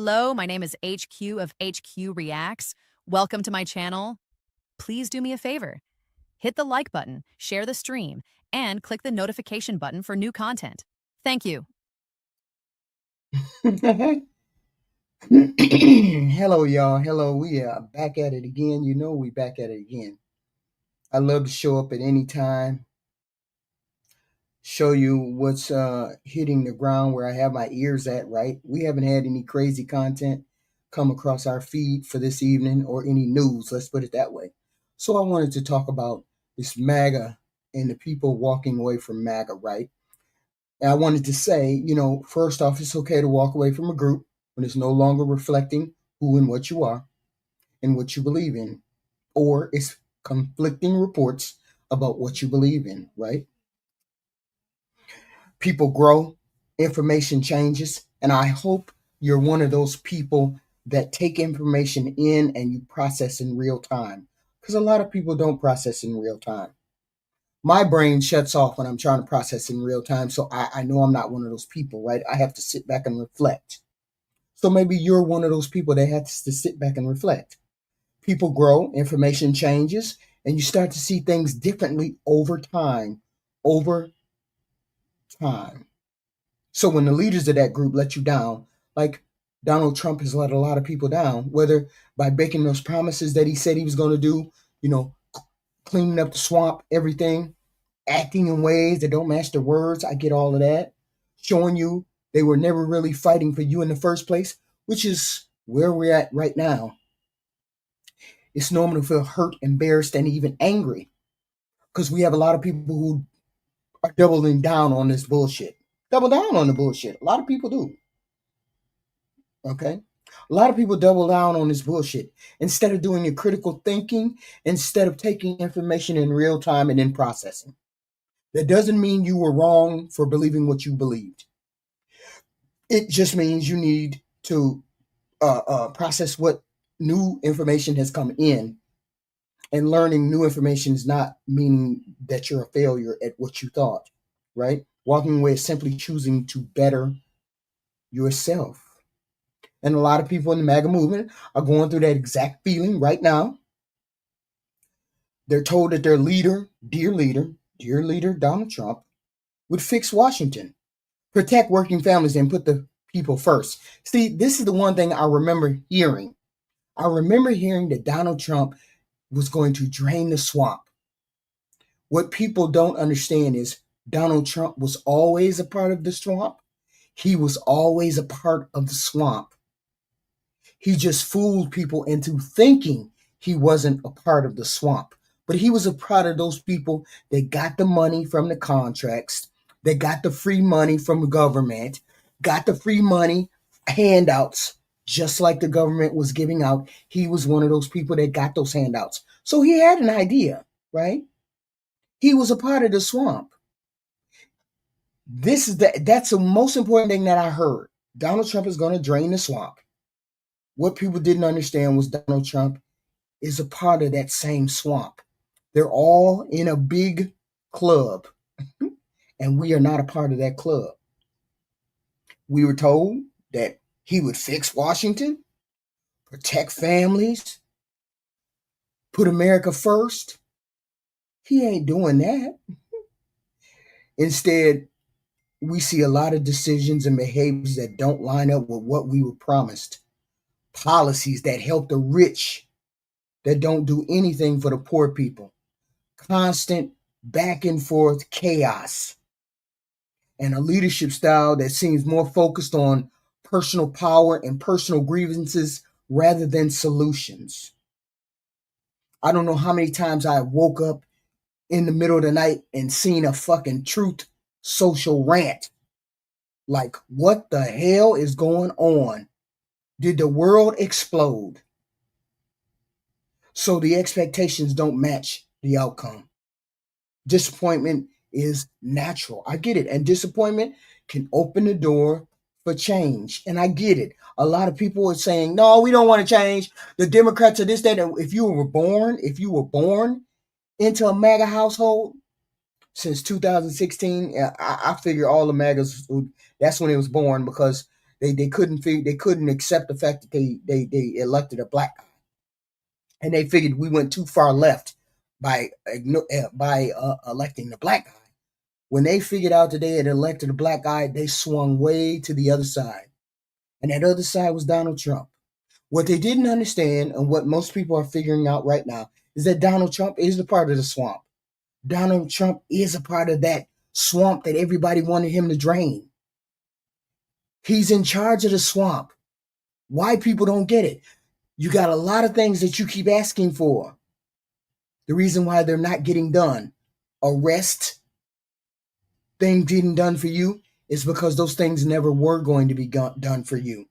Hello, my name is HQ of HQ Reacts. Welcome to my channel. Please do me a favor. Hit the like button, share the stream, and click the notification button for new content. Thank you. Hello, y'all. Hello, we are back at it again. You know we back at it again. I love to show up at any time, show you what's hitting the ground where I have my ears at, right? We haven't had any crazy content come across our feed for this evening or any news, let's put it that way. So I wanted to talk about this MAGA and the people walking away from MAGA, right? And I wanted to say, first off, it's okay to walk away from a group when it's no longer reflecting who and what you are and what you believe in, or it's conflicting reports about what you believe in, right? People grow, information changes, and I hope you're one of those people that take information in and you process in real time. Because a lot of people don't process in real time. My brain shuts off when I'm trying to process in real time, so I know I'm not one of those people, right? I have to sit back and reflect. So maybe you're one of those people that has to sit back and reflect. People grow, information changes, and you start to see things differently over time. Over time. So when the leaders of that group let you down, like Donald Trump has let a lot of people down, whether by making those promises that he said he was going to do, cleaning up the swamp, everything, acting in ways that don't match their words. I get all of that. Showing you they were never really fighting for you in the first place, which is where we're at right now. It's normal to feel hurt, embarrassed, and even angry because we have a lot of people who are doubling down on this bullshit. Double down on the bullshit. A lot of people do. Okay? A lot of people double down on this bullshit. Instead of doing your critical thinking, instead of taking information in real time and then processing. That doesn't mean you were wrong for believing what you believed. It just means you need to process what new information has come in. And learning new information is not meaning that you're a failure at what you thought, right? Walking away is simply choosing to better yourself. And a lot of people in the MAGA movement are going through that exact feeling right now. They're told that their leader, dear leader Donald Trump, would fix Washington, protect working families, and put the people first. See, this is the one thing I remember hearing. I remember hearing that Donald Trump was going to drain the swamp. What people don't understand is Donald Trump was always a part of the swamp. He was always a part of the swamp. He just fooled people into thinking he wasn't a part of the swamp. But he was a part of those people that got the money from the contracts, that got the free money from the government, got the free money, handouts, just like the government was giving out. He was one of those people that got those handouts. So he had an idea, right? He was a part of the swamp. That's the most important thing that I heard. Donald Trump is going to drain the swamp. What people didn't understand was Donald Trump is a part of that same swamp. They're all in a big club, and we are not a part of that club. We were told that he would fix Washington, protect families, put America first. He ain't doing that. Instead, we see a lot of decisions and behaviors that don't line up with what we were promised. Policies that help the rich that don't do anything for the poor people. Constant back and forth chaos. And a leadership style that seems more focused on personal power and personal grievances rather than solutions. I don't know how many times I woke up in the middle of the night and seen a fucking Truth Social rant. Like, what the hell is going on? Did the world explode? So the expectations don't match the outcome. Disappointment is natural. I get it. And disappointment can open the door for change. And I get it. A lot of people are saying, no, we don't want to change. The Democrats are this, that. And if you were born into a MAGA household since 2016, I figure all the MAGAs, that's when it was born, because They couldn't accept the fact that they elected a black guy, and they figured we went too far left by electing the black guy. When they figured out that they had elected a black guy, they swung way to the other side, and that other side was Donald Trump. What they didn't understand, and what most people are figuring out right now, is that Donald Trump is a part of the swamp. Donald Trump is a part of that swamp that everybody wanted him to drain. He's in charge of the swamp. Why people don't get it? You got a lot of things that you keep asking for. The reason why they're not getting done, arrest, things getting done for you, is because those things never were going to be done for you.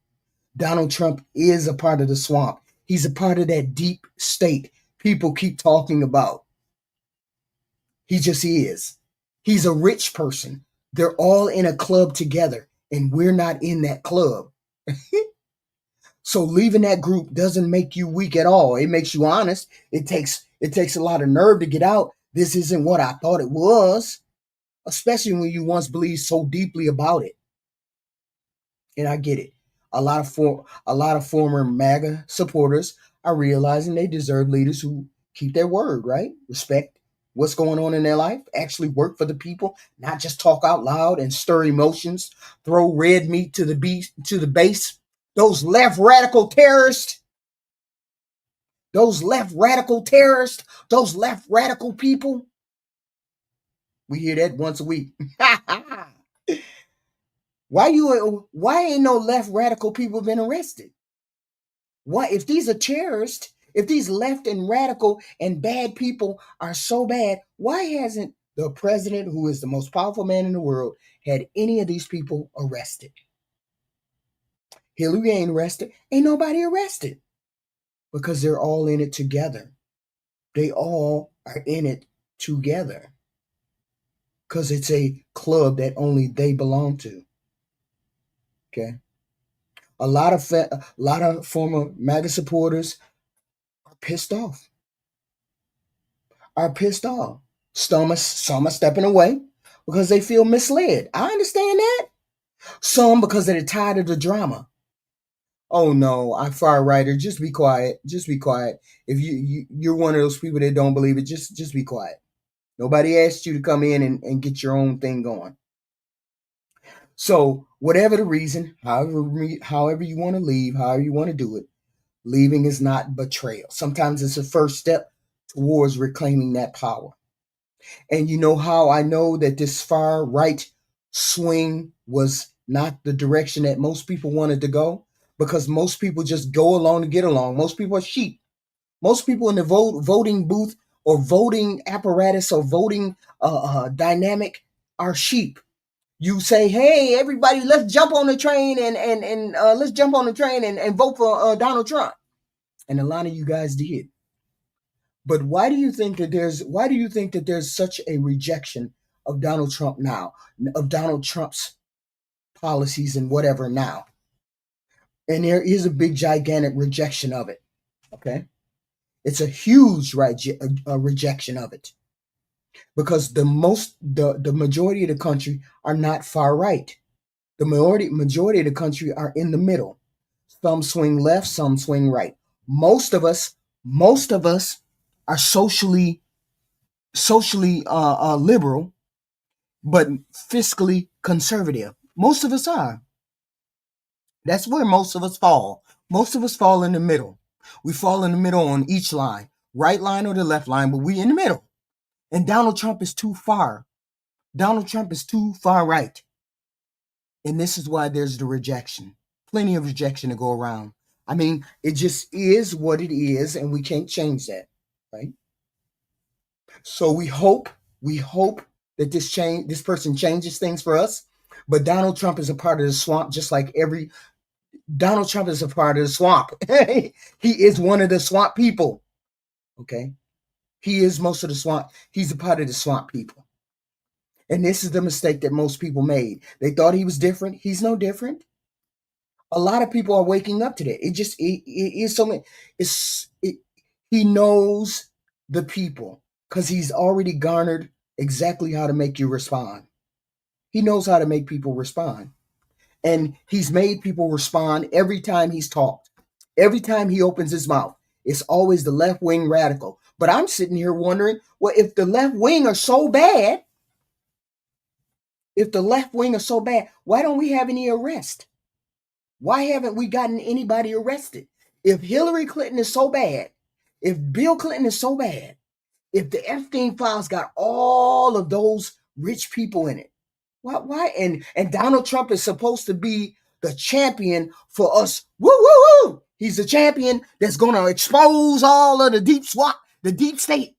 Donald Trump is a part of the swamp. He's a part of that deep state people keep talking about. He just is. He's a rich person. They're all in a club together, and we're not in that club. So leaving that group doesn't make you weak at all. It makes you honest. It takes a lot of nerve to get out. This isn't what I thought it was, especially when you once believed so deeply about it. And I get it. A lot of former MAGA supporters are realizing they deserve leaders who keep their word, right? Respect what's going on in their life, actually work for the people, not just talk out loud and stir emotions, throw red meat to the base. Those left radical terrorists, those left radical people. We hear that once a week. Why ain't no left radical people been arrested? Why, if these are terrorists, if these left and radical and bad people are so bad, why hasn't the president, who is the most powerful man in the world, had any of these people arrested? Hillary ain't arrested. Ain't nobody arrested. Because they're all in it together. They all are in it together. Because it's a club that only they belong to. Okay? A lot of former MAGA supporters are pissed off. Some are stepping away because they feel misled. I understand that. Some because they're tired of the drama. Oh no, I'm far righter. Just be quiet. Just be quiet. If you're one of those people that don't believe it, just be quiet. Nobody asked you to come in and get your own thing going. So whatever the reason, however you want to leave, however you want to do it, leaving is not betrayal. Sometimes it's a first step towards reclaiming that power. And you know how I know that this far right swing was not the direction that most people wanted to go? Because most people just go along to get along. Most people are sheep. Most people in the voting booth or voting apparatus or voting dynamic are sheep. You say, hey, everybody, let's jump on the train and let's jump on the train and vote for Donald Trump. And a lot of you guys did. But why do you think that there's such a rejection of Donald Trump now, of Donald Trump's policies and whatever now? And there is a big, gigantic rejection of it. Okay, it's a huge rejection of it because the majority of the country are not far right. The majority of the country are in the middle. Some swing left, some swing right. Most of us are socially liberal, but fiscally conservative. Most of us are. That's where most of us fall. Most of us fall in the middle. We fall in the middle on each line, right line or the left line, but we in the middle. And Donald Trump is too far. Donald Trump is too far right. And this is why there's the rejection. Plenty of rejection to go around. I mean, it just is what it is, and we can't change that, right? So we hope that this person changes things for us. But Donald Trump is a part of the swamp, just like Donald Trump is a part of the swamp. He is one of the swamp people. Okay? He is most of the swamp. He's a part of the swamp people. And this is the mistake that most people made. They thought he was different. He's no different. A lot of people are waking up to that. It is so many. He knows the people because he's already garnered exactly how to make you respond. He knows how to make people respond. And he's made people respond every time he's talked. Every time he opens his mouth, it's always the left-wing radical. But I'm sitting here wondering, well, if the left wing are so bad, why don't we have any arrest? Why haven't we gotten anybody arrested? If Hillary Clinton is so bad, if Bill Clinton is so bad, if the Epstein files got all of those rich people in it, why? And Donald Trump is supposed to be the champion for us. Woo, woo, woo. He's the champion that's going to expose all of the deep state.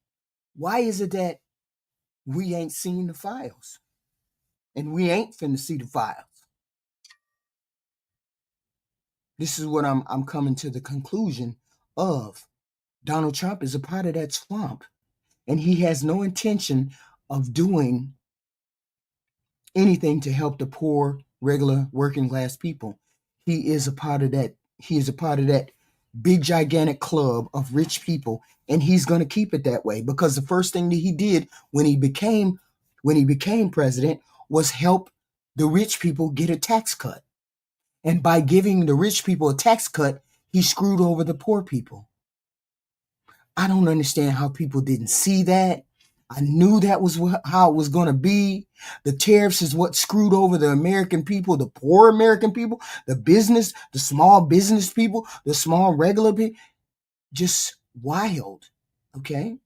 Why is it that we ain't seen the files? And we ain't finna see the files. This is what I'm coming to the conclusion of. Donald Trump is a part of that swamp, and he has no intention of doing anything to help the poor, regular, working class people. He is a part of that. He is a part of that big, gigantic club of rich people, and he's going to keep it that way, because the first thing that he did when he became president was help the rich people get a tax cut. And by giving the rich people a tax cut, he screwed over the poor people. I don't understand how people didn't see that. I knew that was how it was going to be. The tariffs is what screwed over the American people, the poor American people, the small business people, the small regular people. Just wild, okay?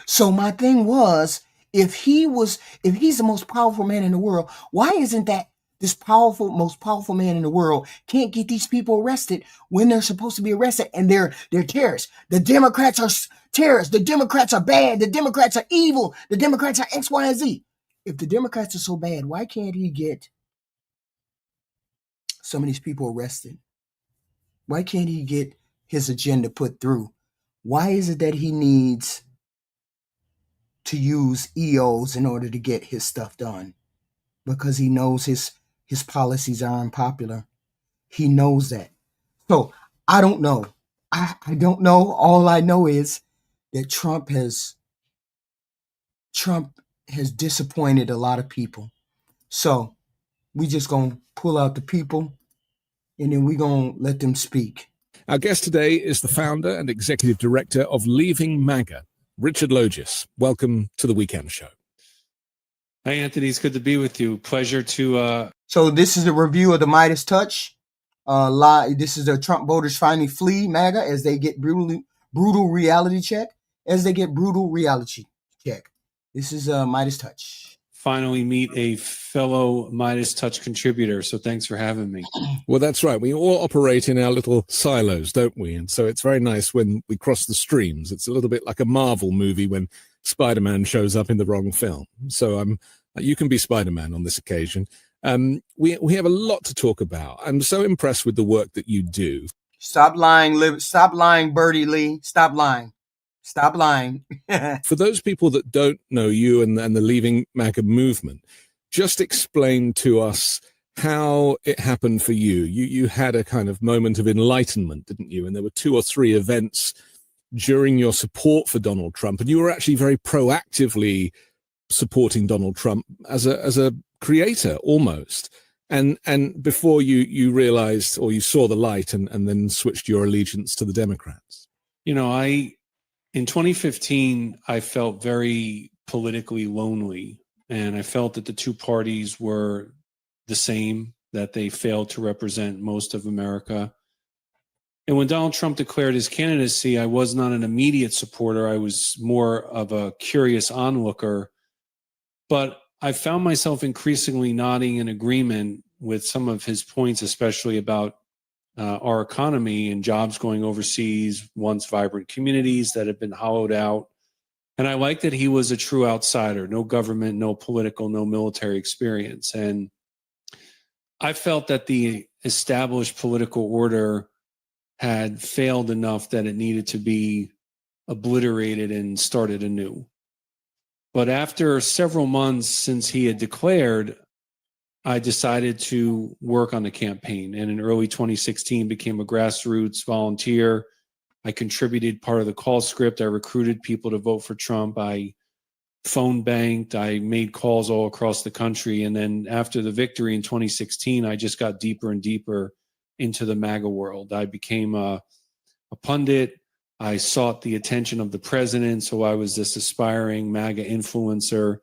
So my thing was, if he's the most powerful man in the world, why isn't that this most powerful man in the world can't get these people arrested when they're supposed to be arrested, and they're terrorists? The Democrats are terrorists. The Democrats are bad. The Democrats are evil. The Democrats are X, Y, and Z. If the Democrats are so bad, why can't he get some of these people arrested? Why can't he get his agenda put through? Why is it that he needs to use EOs in order to get his stuff done? Because he knows his policies are unpopular. He knows that. So I don't know. I don't know. All I know is that Trump has disappointed a lot of people. So we just gonna pull out the people, and then we gonna let them speak. Our guest today is the founder and executive director of Leaving MAGA, Richard Logis. Welcome to the Weekend Show. Hi, Anthony. It's good to be with you. Pleasure to... So this is a review of the Midas Touch. This is the Trump voters finally flee MAGA as they get brutal reality check. This is Midas Touch. Finally meet a fellow Midas Touch contributor. So thanks for having me. Well, that's right. We all operate in our little silos, don't we? And so it's very nice when we cross the streams. It's a little bit like a Marvel movie when Spider-Man shows up in the wrong film. So you can be Spider-Man on this occasion. We have a lot to talk about. I'm so impressed with the work that you do. Stop lying, Stop lying, Birdie Lee. Stop lying. Stop lying. For those people that don't know you and the Leaving MAGA movement, just explain to us how it happened for you. You had a kind of moment of enlightenment, didn't you? And there were 2 or 3 events during your support for Donald Trump, and you were actually very proactively supporting Donald Trump as a creator almost. And before you realized, or you saw the light and then switched your allegiance to the Democrats. You know, in 2015, I felt very politically lonely, and I felt that the two parties were the same, that they failed to represent most of America. And when Donald Trump declared his candidacy, I was not an immediate supporter. I was more of a curious onlooker. But I found myself increasingly nodding in agreement with some of his points, especially about our economy and jobs going overseas, once vibrant communities that have been hollowed out. And I like that he was a true outsider, no government, no political, no military experience. And I felt that the established political order had failed enough that it needed to be obliterated and started anew. But after several months since he had declared, I decided to work on the campaign, and in early 2016 became a grassroots volunteer. I contributed part of the call script. I recruited people to vote for Trump. I phone banked. I made calls all across the country. And then after the victory in 2016, I just got deeper and deeper into the MAGA world. I became a pundit. I sought the attention of the president. So I was this aspiring MAGA influencer.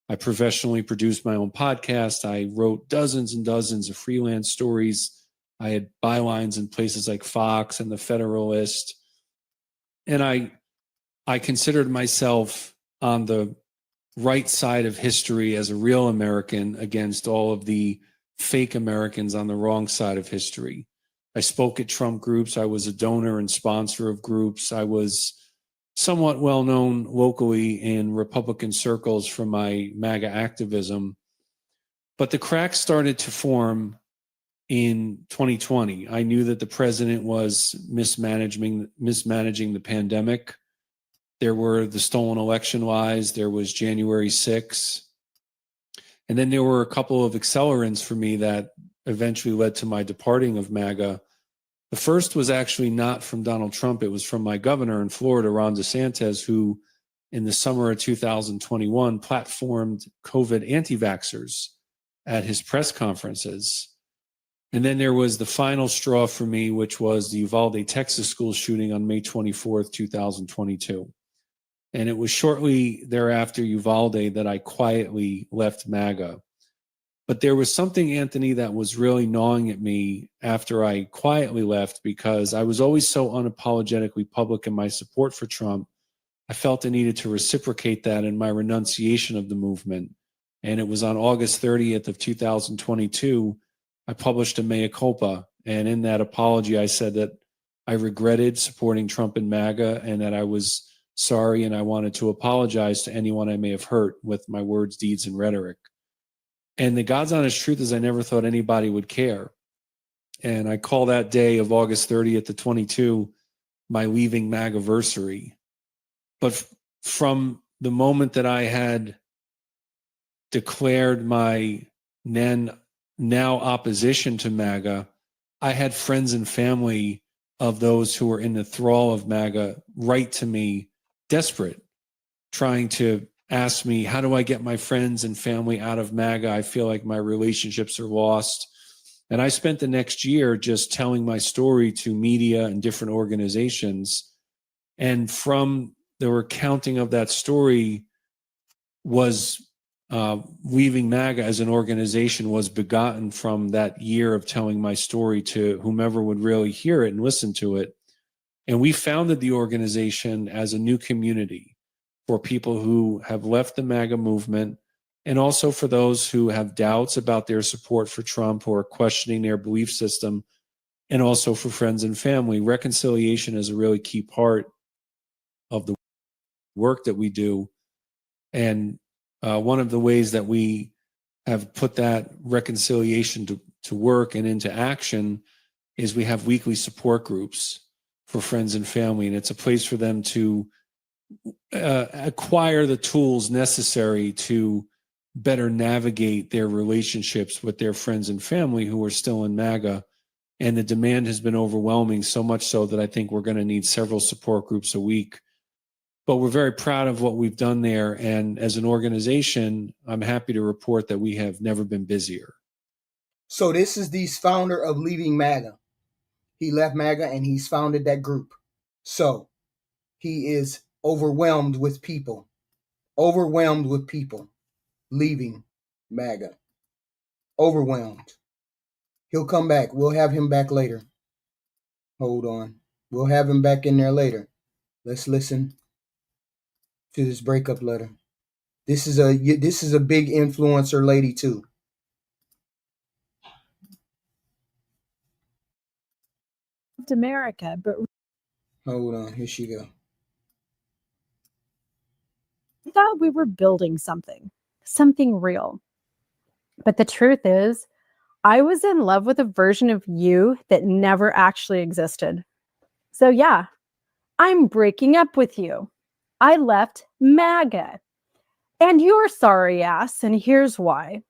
I professionally produced my own podcast. I wrote dozens and dozens of freelance stories. I had bylines in places like Fox and The Federalist. And I considered myself on the right side of history as a real American against all of the fake Americans on the wrong side of history. I spoke at Trump groups. I was a donor and sponsor of groups. I was somewhat well known locally in Republican circles for my MAGA activism. But the cracks started to form in 2020. I knew that the president was mismanaging the pandemic. There were the stolen election lies. There was January 6th. And then there were a couple of accelerants for me that eventually led to my departing of MAGA. The first was actually not from Donald Trump. It was from my governor in Florida, Ron DeSantis, who in the summer of 2021 platformed COVID anti-vaxxers at his press conferences. And then there was the final straw for me, which was the Uvalde, Texas school shooting on May 24th, 2022. And it was shortly thereafter Uvalde that I quietly left MAGA. But there was something, Anthony, that was really gnawing at me after I quietly left, because I was always so unapologetically public in my support for Trump. I felt I needed to reciprocate that in my renunciation of the movement. And it was on August 30th of 2022, I published a mea culpa. And in that apology, I said that I regretted supporting Trump and MAGA, and that I was sorry, and I wanted to apologize to anyone I may have hurt with my words, deeds, and rhetoric. And the God's honest truth is I never thought anybody would care. And I call that day of August 30th to 22 my leaving MAGAversary. But from the moment that I had declared my now opposition to MAGA, I had friends and family of those who were in the thrall of MAGA write to me, desperate, trying to ask me, how do I get my friends and family out of MAGA? I feel like my relationships are lost. And I spent the next year just telling my story to media and different organizations. And from the recounting of that story was leaving MAGA as an organization was begotten from that year of telling my story to whomever would really hear it and listen to it. And we founded the organization as a new community for people who have left the MAGA movement, and also for those who have doubts about their support for Trump or questioning their belief system, and also for friends and family. Reconciliation is a really key part of the work that we do. And one of the ways that we have put that reconciliation to work and into action is we have weekly support groups for friends and family. And it's a place for them to acquire the tools necessary to better navigate their relationships with their friends and family who are still in MAGA. And the demand has been overwhelming, so much so that I think we're going to need several support groups a week. But we're very proud of what we've done there. And as an organization, I'm happy to report that we have never been busier. So this is the founder of leaving MAGA. He left MAGA and he's founded that group. So he is overwhelmed with people leaving MAGA. Overwhelmed. He'll come back. We'll have him back later. Hold on. We'll have him back in there later. Let's listen to this breakup letter. This is a big influencer lady too. America, but Hold on, here she go. I thought we were building something real. But the truth is, I was in love with a version of you that never actually existed. So yeah, I'm breaking up with you. I left MAGA. And you're sorry ass, and here's why.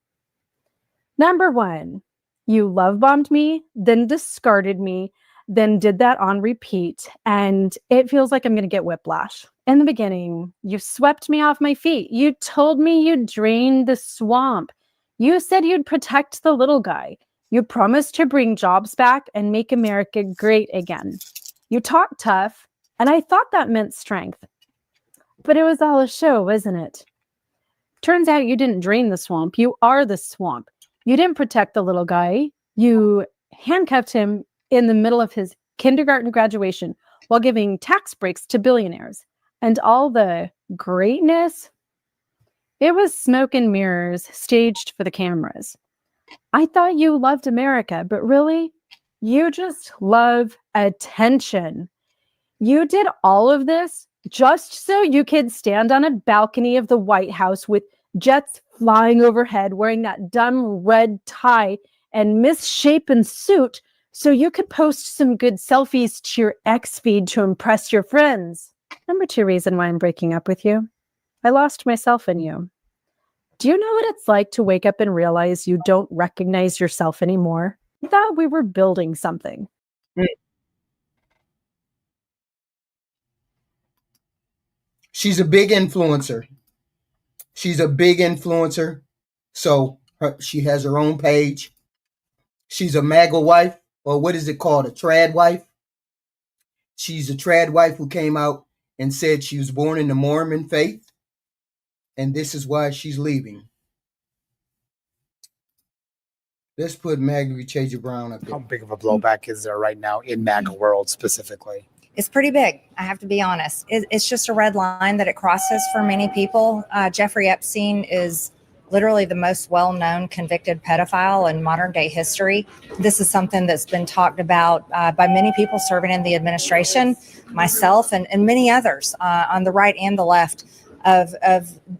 Number one, you love bombed me, then discarded me, then did that on repeat, and it feels like I'm going to get whiplash. In the beginning, you swept me off my feet. You told me you'd drain the swamp. You said you'd protect the little guy. You promised to bring jobs back and make America great again. You talked tough, and I thought that meant strength. But it was all a show, wasn't it? Turns out you didn't drain the swamp. You are the swamp. You didn't protect the little guy. You handcuffed him in the middle of his kindergarten graduation while giving tax breaks to billionaires. And all the greatness, it was smoke and mirrors staged for the cameras. I thought you loved America, but really, you just love attention. You did all of this just so you could stand on a balcony of the White House with jets flying overhead, wearing that dumb red tie and misshapen suit so you could post some good selfies to your ex feed to impress your friends. Number 2 reason why I'm breaking up with you. I lost myself in you. Do you know what it's like to wake up and realize you don't recognize yourself anymore? I thought we were building something. She's a big influencer. So she has her own page. She's a MAGA wife, or what is it called? A trad wife. She's a trad wife who came out and said she was born in the Mormon faith. And this is why she's leaving. Let's put Marjorie Taylor Brown up there. How big of a blowback is there right now in MAGA world specifically? It's pretty big. I have to be honest. It's just a red line that it crosses for many people. Jeffrey Epstein is literally the most well-known convicted pedophile in modern day history. This is something that's been talked about by many people serving in the administration, myself and many others on the right and the left, of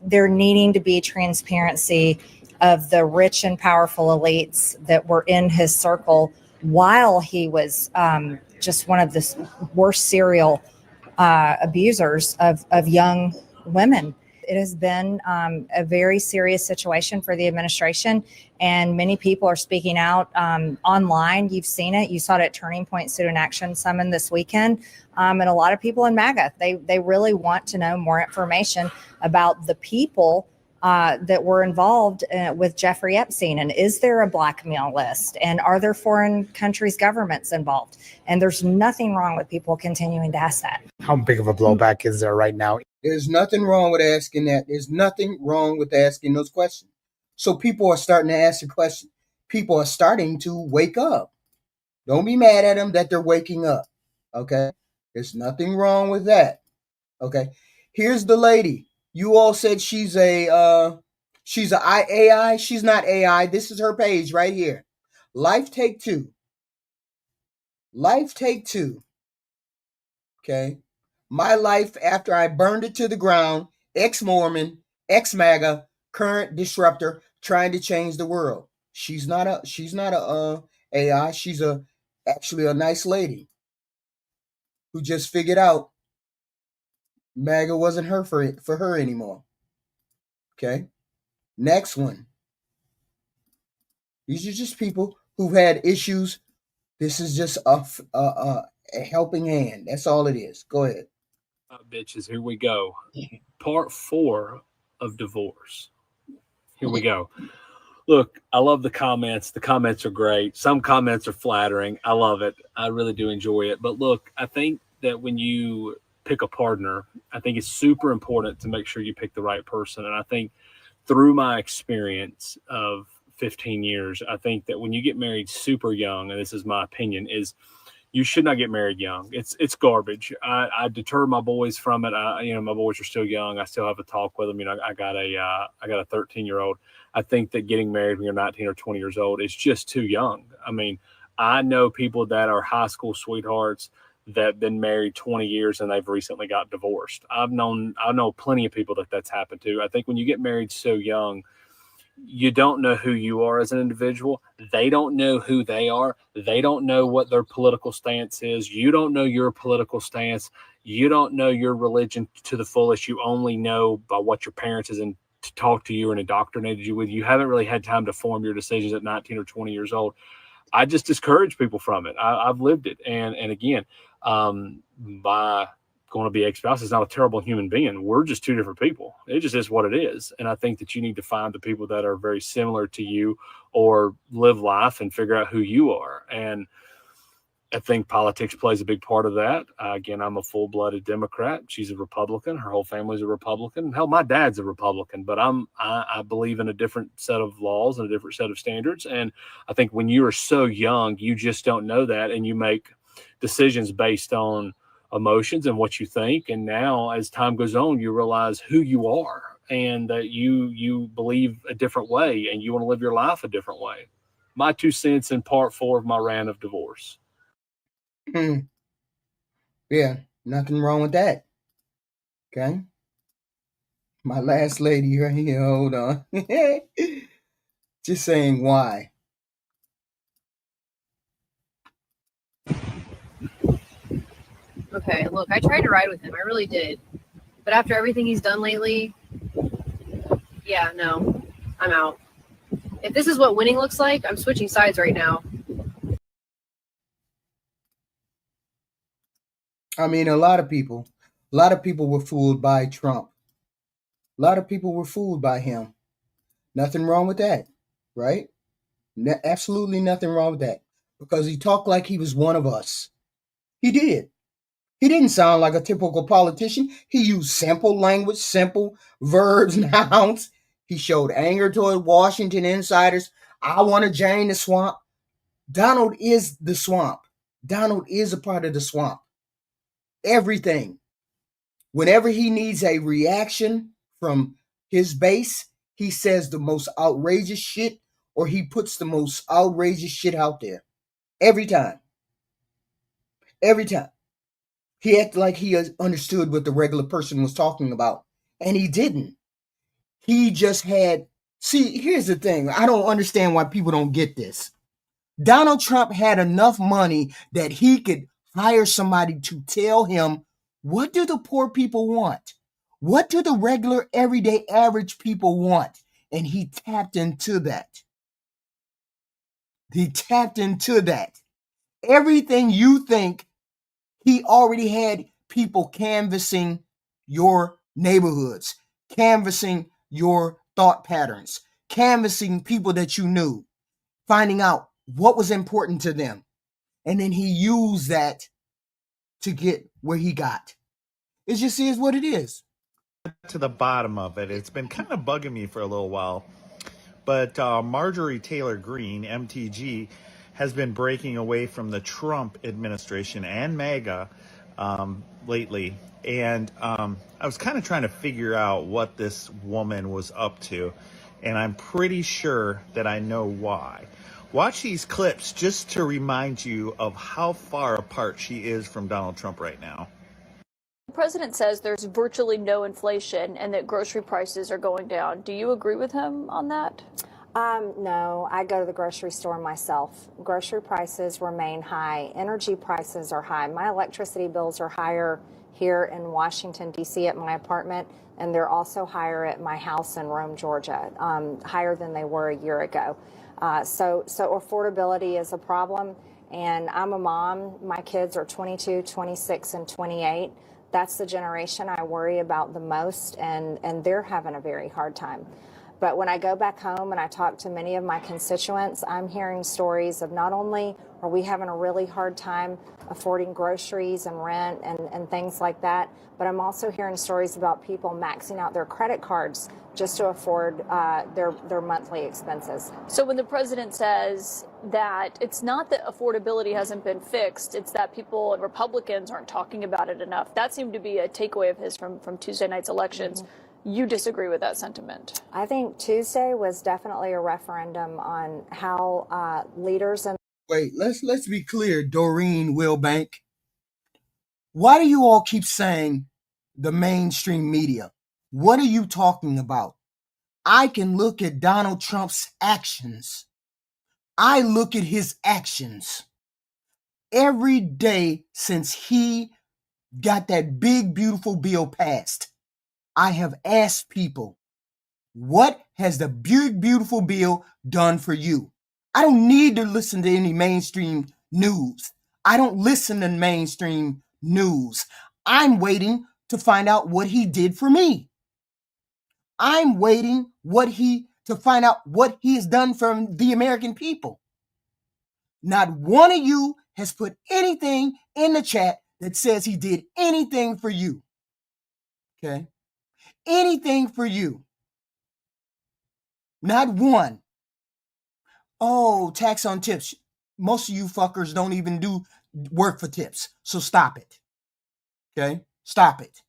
there needing to be transparency of the rich and powerful elites that were in his circle while he was just one of the worst serial abusers of young women. It has been a very serious situation for the administration, and many people are speaking out online. You've seen it. You saw it at Turning Point Student Action Summon this weekend. And a lot of people in MAGA, they really want to know more information about the people that were involved with Jeffrey Epstein. And is there a blackmail list? And are there foreign countries' governments involved? And there's nothing wrong with people continuing to ask that. How big of a blowback is there right now? There's nothing wrong with asking that. There's nothing wrong with asking those questions. So people are starting to ask the question. People are starting to wake up. Don't be mad at them that they're waking up. Okay? There's nothing wrong with that. Okay? Here's the lady. You all said she's AI. She's not AI. This is her page right here. Life Take Two. Life Take Two. Okay. My life after I burned it to the ground. Ex-Mormon, ex-MAGA, current disruptor, trying to change the world. She's not a AI. She's actually a nice lady who just figured out MAGA wasn't her for her anymore. Okay. Next one. These are just people who've had issues. This is just a helping hand. That's all it is. Go ahead. Bitches, here we go. Part 4 of divorce. Here we go. Look, I love the comments. The comments are great. Some comments are flattering. I love it. I really do enjoy it. But look, I think that when you pick a partner, I think it's super important to make sure you pick the right person. And I think through my experience of 15 years, I think that when you get married super young, and this is my opinion, is you should not get married young. It's garbage. I deter my boys from it. My boys are still young. I still have a talk with them. I got a 13-year-old. I think that getting married when you're 19 or 20 years old is just too young. I mean, I know people that are high school sweethearts that have been married 20 years and they've recently got divorced. I know plenty of people that's happened to. I think when you get married so young, you don't know who you are as an individual. They don't know who they are. They don't know what their political stance is. You don't know your political stance. You don't know your religion to the fullest. You only know by what your parents has talked to you and indoctrinated you with. You haven't really had time to form your decisions at 19 or 20 years old. I just discourage people from it. I've lived it. And again, my going to be ex-spouse is not a terrible human being. We're just two different people. It just is what it is. And I think that you need to find the people that are very similar to you or live life and figure out who you are. And I think politics plays a big part of that. Again, I'm a full-blooded Democrat. She's a Republican. Her whole family's a Republican. Hell, my dad's a Republican, but I believe in a different set of laws and a different set of standards. And I think when you are so young, you just don't know that, and you make decisions based on emotions and what you think. And now, as time goes on, you realize who you are and that you believe a different way and you want to live your life a different way. My 2 cents in part 4 of my rant of divorce. Yeah, nothing wrong with that. Okay. My last lady right here, hold on. Just saying why. Okay, look, I tried to ride with him. I really did. But after everything he's done lately, yeah, no, I'm out. If this is what winning looks like, I'm switching sides right now. I mean, a lot of people were fooled by Trump. A lot of people were fooled by him. Nothing wrong with that, right? Absolutely nothing wrong with that. Because he talked like he was one of us. He did. He didn't sound like a typical politician. He used simple language, simple verbs, nouns. He showed anger toward Washington insiders. I want to drain the swamp. Donald is the swamp. Donald is a part of the swamp. Everything. Whenever he needs a reaction from his base, he says the most outrageous shit, or he puts the most outrageous shit out there. Every time. Every time. He acted like he understood what the regular person was talking about, and he didn't. He just had... See, here's the thing. I don't understand why people don't get this. Donald Trump had enough money that he could hire somebody to tell him, what do the poor people want? What do the regular, everyday, average people want? And he tapped into that. He tapped into that. Everything you think, he already had people canvassing your neighborhoods, canvassing your thought patterns, canvassing people that you knew, finding out what was important to them. And then he used that to get where he got. It just is what it is. To the bottom of it. It's been kind of bugging me for a little while. But Marjorie Taylor Greene, MTG, has been breaking away from the Trump administration and MAGA lately. And I was kind of trying to figure out what this woman was up to. And I'm pretty sure that I know why. Watch these clips just to remind you of how far apart she is from Donald Trump right now. The president says there's virtually no inflation and that grocery prices are going down. Do you agree with him on that? No, I go to the grocery store myself. Grocery prices remain high. Energy prices are high. My electricity bills are higher here in Washington, D.C. at my apartment, and they're also higher at my house in Rome, Georgia, higher than they were a year ago. So affordability is a problem, and I'm a mom. My kids are 22, 26, and 28. That's the generation I worry about the most, and they're having a very hard time. But when I go back home and I talk to many of my constituents, I'm hearing stories of not only are we having a really hard time affording groceries and rent and things like that, but I'm also hearing stories about people maxing out their credit cards just to afford their monthly expenses. So when the president says that it's not that affordability hasn't been fixed, it's that people and Republicans aren't talking about it enough. That seemed to be a takeaway of his from Tuesday night's elections. Mm-hmm. You disagree with that sentiment? I think Tuesday was definitely a referendum on how leaders and... Wait, let's be clear, Doreen Wilbank. Why do you all keep saying the mainstream media? What are you talking about? I can look at Donald Trump's actions. I look at his actions every day since he got that big, beautiful bill passed. I have asked people, what has the big, beautiful bill done for you? I don't need to listen to any mainstream news. I don't listen to mainstream news. I'm waiting to find out what he did for me. I'm waiting to find out what he has done for the American people. Not one of you has put anything in the chat that says he did anything for you. Okay? Anything for you. Not one. Oh, tax on tips. Most of you fuckers don't even do work for tips. So stop it. Okay? Stop it.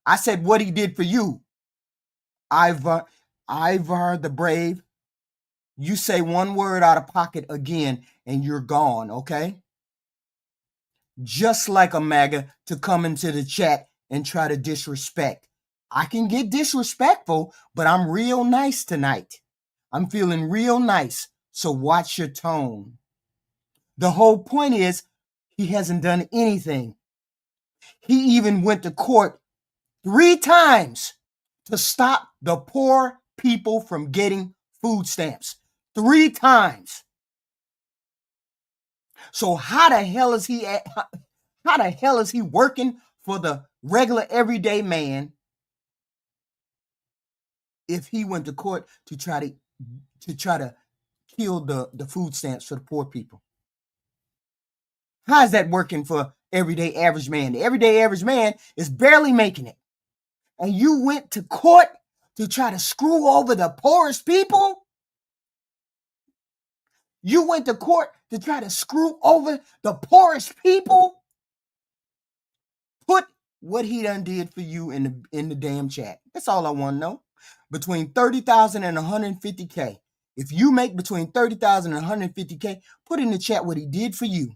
I said what he did for you. Ivar the Brave. You say one word out of pocket again and you're gone, okay? Just like a MAGA to come into the chat and try to disrespect. I can get disrespectful, but I'm real nice tonight. I'm feeling real nice, so watch your tone. The whole point is he hasn't done anything. He even went to court 3 times to stop the poor people from getting food stamps. 3 times. So how the hell is he working for the regular everyday man if he went to court to try to kill the food stamps for the poor people? How is that working for everyday average man? The everyday average man is barely making it. And you went to court to try to screw over the poorest people? You went to court to try to screw over the poorest people? Put what he done did for you in the damn chat. That's all I want to know. Between 30,000 and 150K. If you make between 30,000 and 150K, put in the chat what he did for you.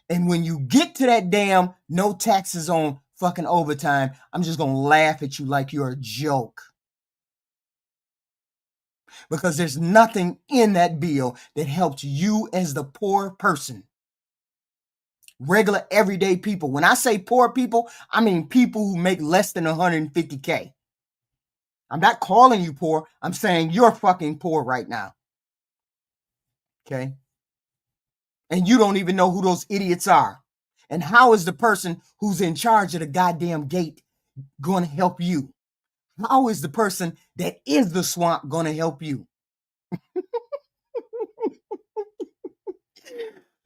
And when you get to that damn no taxes on fucking overtime, I'm just going to laugh at you like you're a joke. Because there's nothing in that bill that helps you as the poor person. Regular everyday people. When I say poor people, I mean people who make less than 150K. I'm not calling you poor. I'm saying you're fucking poor right now. Okay? And you don't even know who those idiots are. And how is the person who's in charge of the goddamn gate going to help you? How is the person that is the swamp going to help you?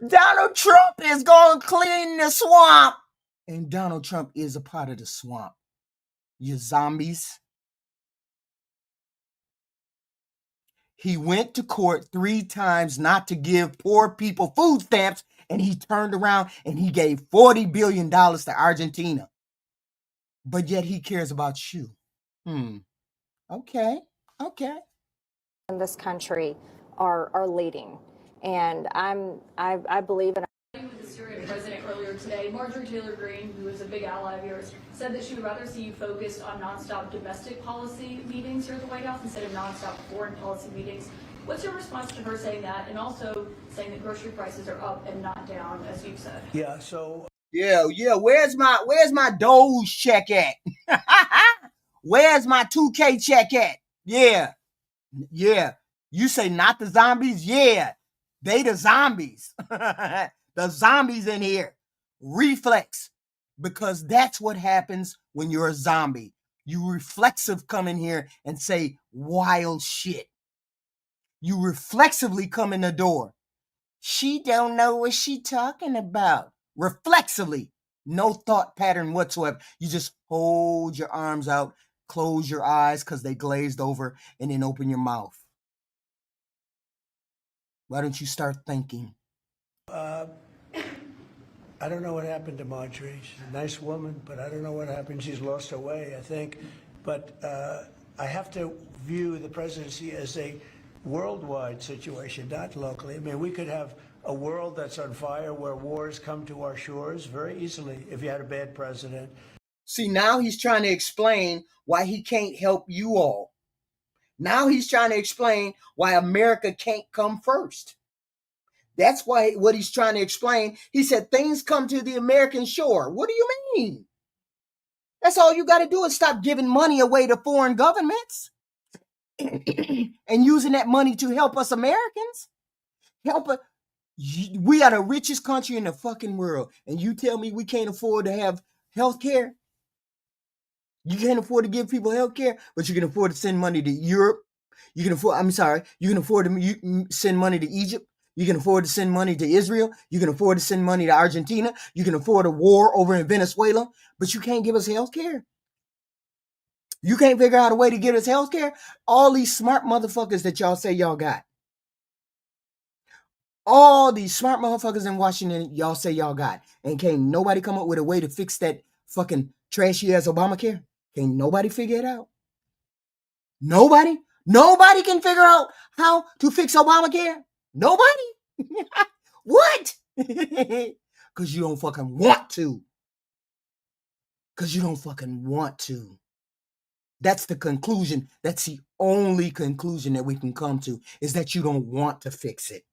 Donald Trump is going to clean the swamp. And Donald Trump is a part of the swamp. You zombies. He went to court 3 times not to give poor people food stamps, and he turned around and he gave $40 billion to Argentina. But yet he cares about you. Okay. In this country are leading. And I believe in With the Syrian president earlier today, Marjorie Taylor Greene, who is a big ally of yours, said that she would rather see you focused on nonstop domestic policy meetings here at the White House instead of nonstop foreign policy meetings. What's your response to her saying that, and also saying that grocery prices are up and not down, as you've said? Yeah. So. Yeah. Where's my Doge check at? Where's my 2K check at? Yeah. You say not the zombies? Yeah. They the zombies. The zombies in here. Reflex. Because that's what happens when you're a zombie. You reflexive come in here and say wild shit. You reflexively come in the door. She don't know what she talking about. Reflexively. No thought pattern whatsoever. You just hold your arms out, close your eyes because they glazed over, and then open your mouth. Why don't you start thinking? I don't know what happened to Marjorie. She's a nice woman, but I don't know what happened. She's lost her way, I think. But I have to view the presidency as a worldwide situation, not locally. I mean, we could have a world that's on fire where wars come to our shores very easily if you had a bad president. See, now he's trying to explain why he can't help you all. Now he's trying to explain why America can't come first. That's why what he's trying to explain. He said things come to the American shore. What do you mean? That's all you got to do is stop giving money away to foreign governments and using that money to help us Americans. We are the richest country in the fucking world, and you tell me we can't afford to have health care? You can't afford to give people health care, but you can afford to send money to Europe. You can afford to send money to Egypt. You can afford to send money to Israel. You can afford to send money to Argentina. You can afford a war over in Venezuela, but you can't give us health care. You can't figure out a way to give us health care. All these smart motherfuckers that y'all say y'all got. All these smart motherfuckers in Washington y'all say y'all got. And can't nobody come up with a way to fix that fucking trashy ass Obamacare? Can't nobody figure it out? Nobody? Nobody can figure out how to fix Obamacare? Nobody? What? Because you don't fucking want to. Because you don't fucking want to. That's the conclusion. That's the only conclusion that we can come to, is that you don't want to fix it.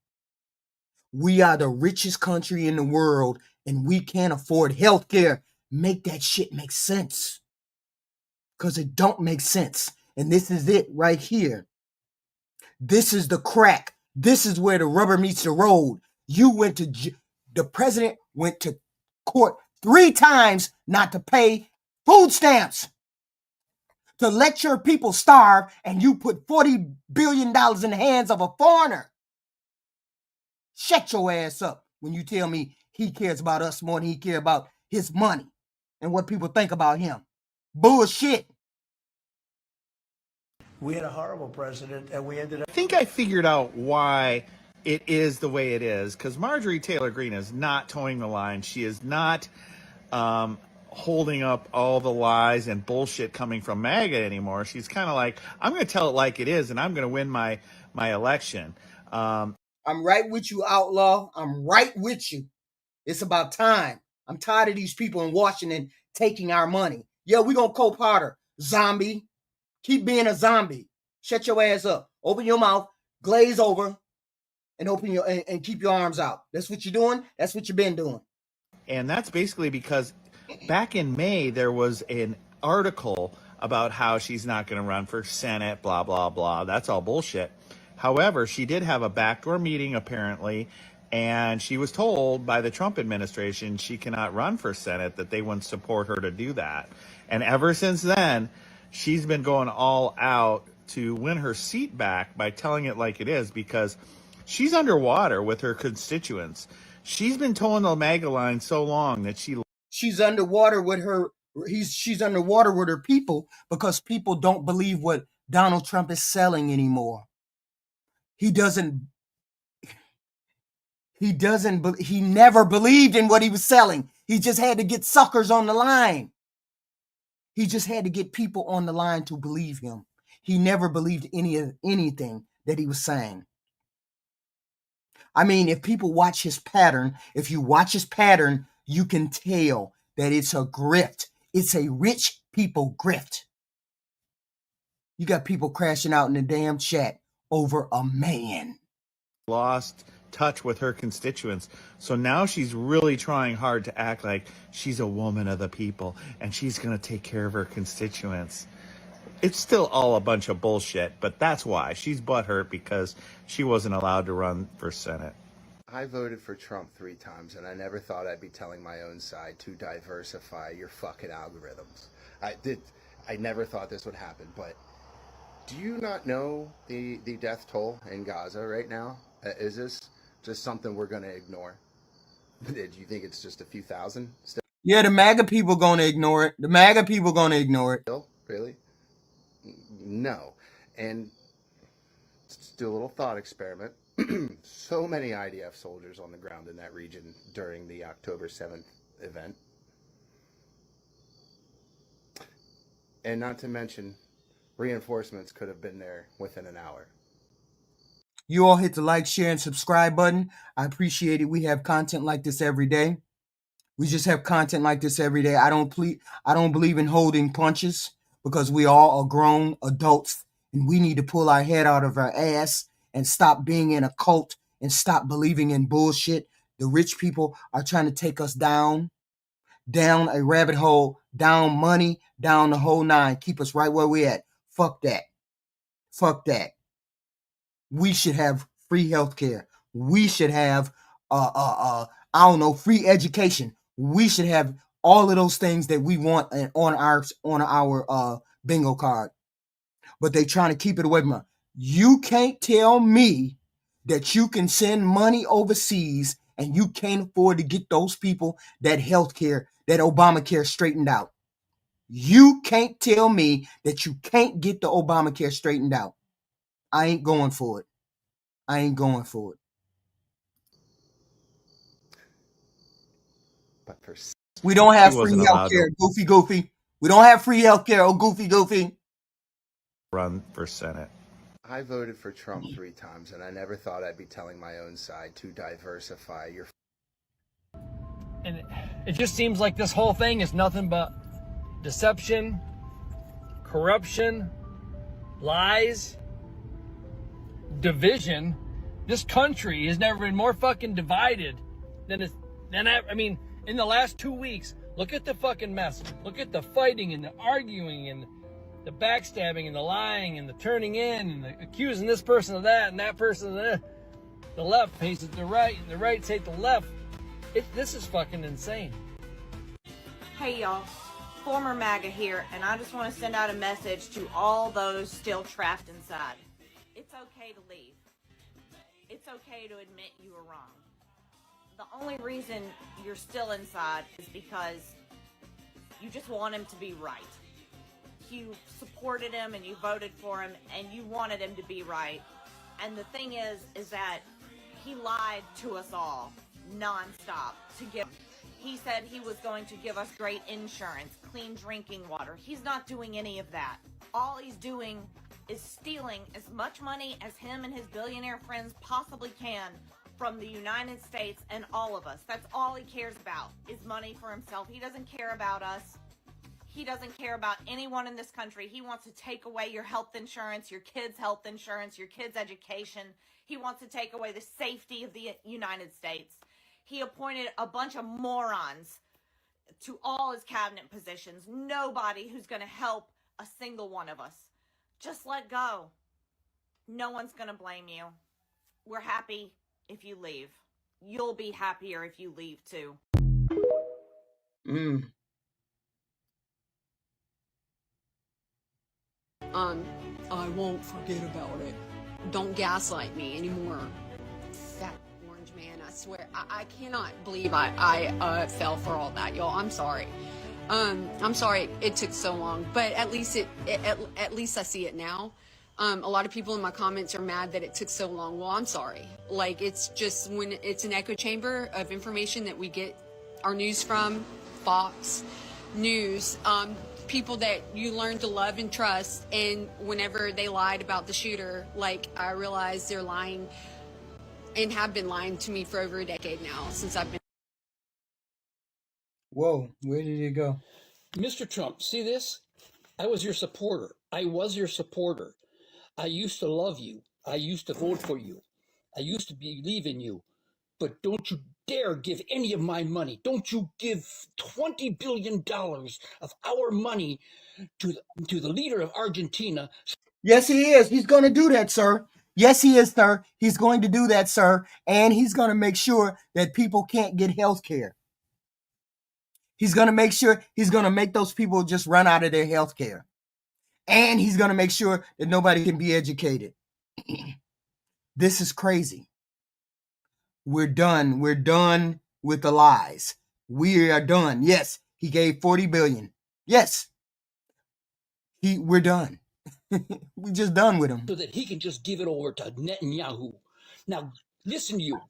We are the richest country in the world, and we can't afford health care. Make that shit make sense. Because it don't make sense. And this is it right here. This is the crack. This is where the rubber meets the road. The president went to court 3 times not to pay food stamps, to let your people starve, and you put $40 billion in the hands of a foreigner. Shut your ass up when you tell me he cares about us more than he cares about his money and what people think about him. Bullshit. We had a horrible president, and we ended up. I think I figured out why it is the way it is, because Marjorie Taylor Greene is not towing the line. She is not holding up all the lies and bullshit coming from MAGA anymore. She's kind of like, I'm going to tell it like it is, and I'm going to win my election. I'm right with you, outlaw. I'm right with you. It's about time. I'm tired of these people in Washington taking our money. Yeah, we're going to co-part her. Zombie. Keep being a zombie. Shut your ass up. Open your mouth, glaze over, and and keep your arms out. That's what you're doing. That's what you've been doing. And that's basically because back in May, there was an article about how she's not going to run for Senate, blah, blah, blah. That's all bullshit. However, she did have a backdoor meeting, apparently, and she was told by the Trump administration she cannot run for Senate, that they wouldn't support her to do that. And ever since then, she's been going all out to win her seat back by telling it like it is, because she's underwater with her constituents. She's been towing the MAGA line so long that she's underwater with her. She's underwater with her people, because people don't believe what Donald Trump is selling anymore. He never believed in what he was selling. He just had to get suckers on the line. He just had to get people on the line to believe him. He never believed anything that he was saying. I mean, if people watch his pattern, if you watch his pattern, you can tell that it's a grift. It's a rich people grift. You got people crashing out in the damn chat over a man. Lost touch with her constituents. So now she's really trying hard to act like she's a woman of the people and she's going to take care of her constituents. It's still all a bunch of bullshit, but that's why she's butthurt, because she wasn't allowed to run for Senate. I voted for Trump 3 times, and I never thought I'd be telling my own side to diversify your fucking algorithms. I never thought this would happen, but do you not know the death toll in Gaza right now? Is this just something we're going to ignore? Do you think it's just a few thousand still? Yeah, the MAGA people going to ignore it. The MAGA people going to ignore it. Really? No. And let's do a little thought experiment. So many IDF soldiers on the ground in that region during the October 7th event. And not to mention, reinforcements could have been there within an hour. You all hit the like, share, and subscribe button. I appreciate it. We have content like this every day. We just have content like this every day. I don't believe in holding punches, because we all are grown adults, and we need to pull our head out of our ass and stop being in a cult and stop believing in bullshit. The rich people are trying to take us down a rabbit hole, down money, down the whole nine, keep us right where we're at. Fuck that. Fuck that. We should have free health care. We should have I don't know, free education. We should have all of those things that we want on our bingo card. But they trying to keep it away from us. You can't tell me that you can send money overseas and you can't afford to get those people that health care, that Obamacare straightened out. You can't tell me that you can't get the Obamacare straightened out. I ain't going for it. I ain't going for it. But for We don't have He free wasn't health allowed care, to goofy. We don't have free health care, oh goofy. run for Senate. I voted for Trump 3 times, and I never thought I'd be telling my own side to diversify your. And it just seems like this whole thing is nothing but deception, corruption, lies, division. This country has never been more fucking divided than in the last 2 weeks. Look at the fucking mess. Look at the fighting and the arguing and the backstabbing and the lying and the turning in and the accusing this person of that and that person of that. The left hates the right and the right hate the left. This is fucking insane. Hey y'all, former MAGA here, and I just want to send out a message to all those still trapped inside. It's okay to leave. It's okay to admit you were wrong. The only reason you're still inside is because you just want him to be right. You supported him and you voted for him and you wanted him to be right. And the thing is that he lied to us all nonstop he said he was going to give us great insurance, clean drinking water. He's not doing any of that. All he's doing is stealing as much money as him and his billionaire friends possibly can from the United States and all of us. That's all he cares about is money for himself. He doesn't care about us. He doesn't care about anyone in this country. He wants to take away your health insurance, your kids' health insurance, your kids' education. He wants to take away the safety of the United States. He appointed a bunch of morons to all his cabinet positions. Nobody who's going to help a single one of us. Just let go. No one's going to blame you. We're happy if you leave. You'll be happier if you leave too. I won't forget about it. Don't gaslight me anymore. Fat orange man, I swear. I cannot believe I fell for all that, y'all. I'm sorry. I'm sorry it took so long, but at least at least I see it now. A lot of people in my comments are mad that it took so long. Well, I'm sorry. Like, it's just when it's an echo chamber of information that we get our news from, Fox News, people that you learn to love and trust, and whenever they lied about the shooter, like, I realize they're lying and have been lying to me for over a decade now since I've been. Whoa, where did it go? Mr. Trump, see this? I was your supporter. I was your supporter. I used to love you. I used to vote for you. I used to believe in you. But don't you dare give any of my money. Don't you give $20 billion of our money to the leader of Argentina. Yes, he is. He's going to do that, sir. Yes, he is, sir. He's going to do that, sir. And he's going to make sure that people can't get health care. He's going to make sure he's going to make those people just run out of their health care. And he's going to make sure that nobody can be educated. This is crazy. We're done. We're done with the lies. We are done. Yes, he gave $40 billion. Yes. We're done. We're just done with him. So that he can just give it over to Netanyahu. Now, listen to you.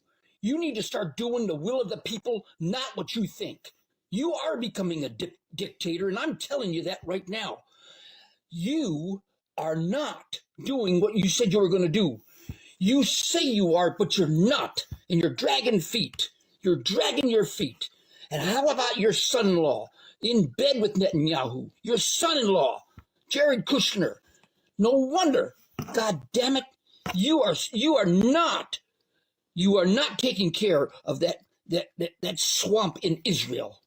You need to start doing the will of the people, not what you think. You are becoming a dictator, and I'm telling you that right now. You are not doing what you said you were going to do. You say you are, but you're not. And you're dragging feet. You're dragging your feet. And how about your son-in-law in bed with Netanyahu? Your son-in-law, Jared Kushner. No wonder. God damn it. You are not taking care of that swamp in Israel.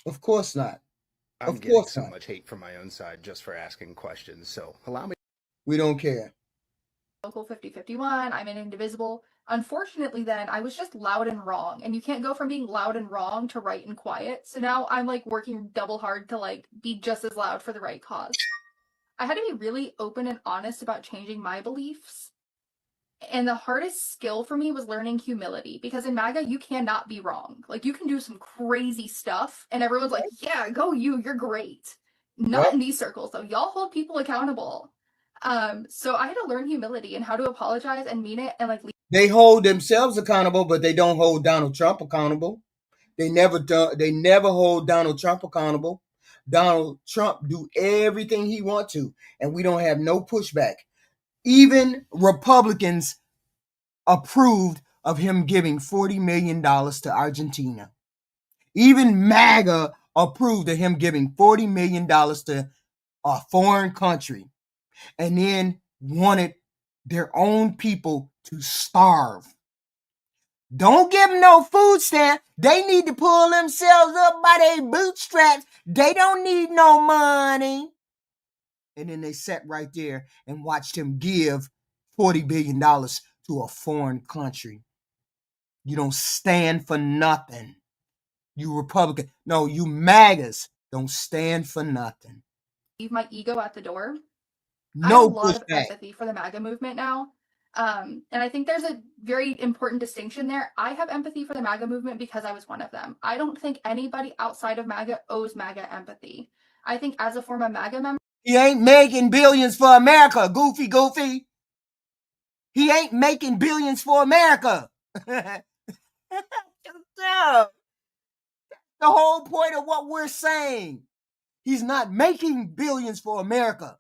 Of course not. I'm getting so much hate from my own side just for asking questions. So allow me. We don't care. Local 5051, I'm an indivisible. Unfortunately, then I was just loud and wrong, and you can't go from being loud and wrong to right and quiet. So now I'm like working double hard to like be just as loud for the right cause. I had to be really open and honest about changing my beliefs. And the hardest skill for me was learning humility, because in MAGA, you cannot be wrong. Like, you can do some crazy stuff, and everyone's like, yeah, go you, you're great. Not in these circles, though. Y'all hold people accountable. So I had to learn humility and how to apologize and mean it and like. They hold themselves accountable, but they don't hold Donald Trump accountable. They never hold Donald Trump accountable. Donald Trump do everything he want to, and we don't have no pushback. Even Republicans approved of him giving $40 million to Argentina. Even MAGA approved of him giving $40 million to a foreign country, and then wanted their own people to starve. Don't give them no food stamp. They need to pull themselves up by their bootstraps. They don't need no money. And then they sat right there and watched him give $40 billion to a foreign country. You don't stand for nothing. You Republican. No, you MAGAs don't stand for nothing. Leave my ego at the door. No I have a lot of pushback. empathy for the MAGA movement now. And I think there's a very important distinction there. I have empathy for the MAGA movement because I was one of them. I don't think anybody outside of MAGA owes MAGA empathy. I think as a former MAGA member, he ain't making billions for America, goofy. He ain't making billions for America. The whole point of what we're saying. He's not making billions for America.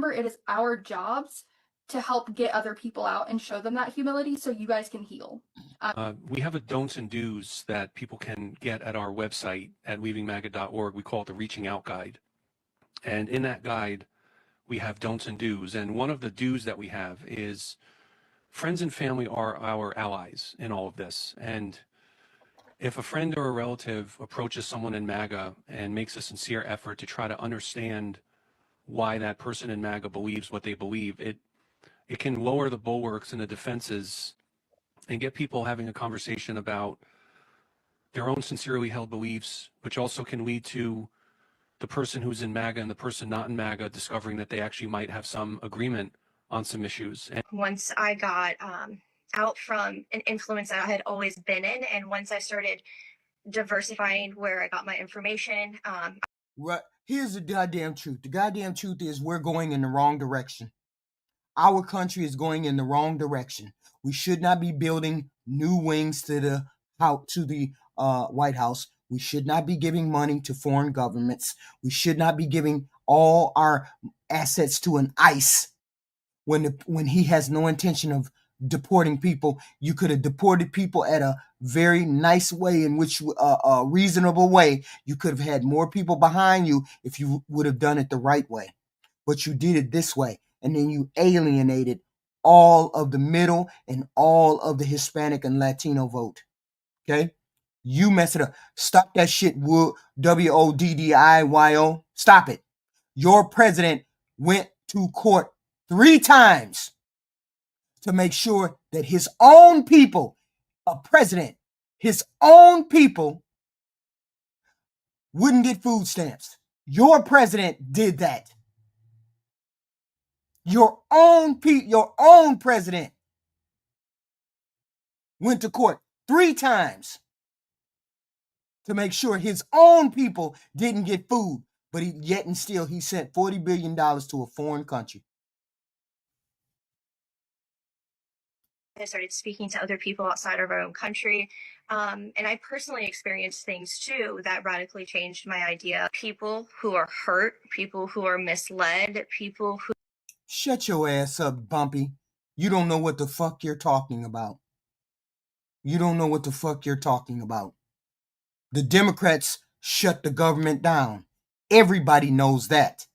It is our jobs to help get other people out and show them that humility so you guys can heal. We have a don'ts and do's that people can get at our website at leavingmaga.org. We call it the Reaching Out Guide. And in that guide, we have don'ts and do's. And one of the do's that we have is friends and family are our allies in all of this. And if a friend or a relative approaches someone in MAGA and makes a sincere effort to try to understand why that person in MAGA believes what they believe, it can lower the bulwarks and the defenses and get people having a conversation about their own sincerely held beliefs, which also can lead to the person who's in MAGA and the person not in MAGA discovering that they actually might have some agreement on some issues. And once I got out from an influence that I had always been in, and once I started diversifying where I got my information. Right. Here's the goddamn truth. The goddamn truth is we're going in the wrong direction. Our country is going in the wrong direction. We should not be building new wings to the White House. We should not be giving money to foreign governments. We should not be giving all our assets to an ICE when he has no intention of deporting people. You could have deported people at a very nice way, in which a reasonable way. You could have had more people behind you if you would have done it the right way. But you did it this way, and then you alienated all of the middle and all of the Hispanic and Latino vote. Okay? You mess it up. Stop that shit, WODDIYO. Stop it. Your president went to court 3 times to make sure that his own people, his own people wouldn't get food stamps. Your president did that. Your own president went to court 3 times to make sure his own people didn't get food, but yet and still he sent $40 billion to a foreign country. I started speaking to other people outside of our own country. And I personally experienced things too that radically changed my idea. People who are hurt, people who are misled, people who... Shut your ass up, Bumpy. You don't know what the fuck you're talking about. You don't know what the fuck you're talking about. The Democrats shut the government down. Everybody knows that.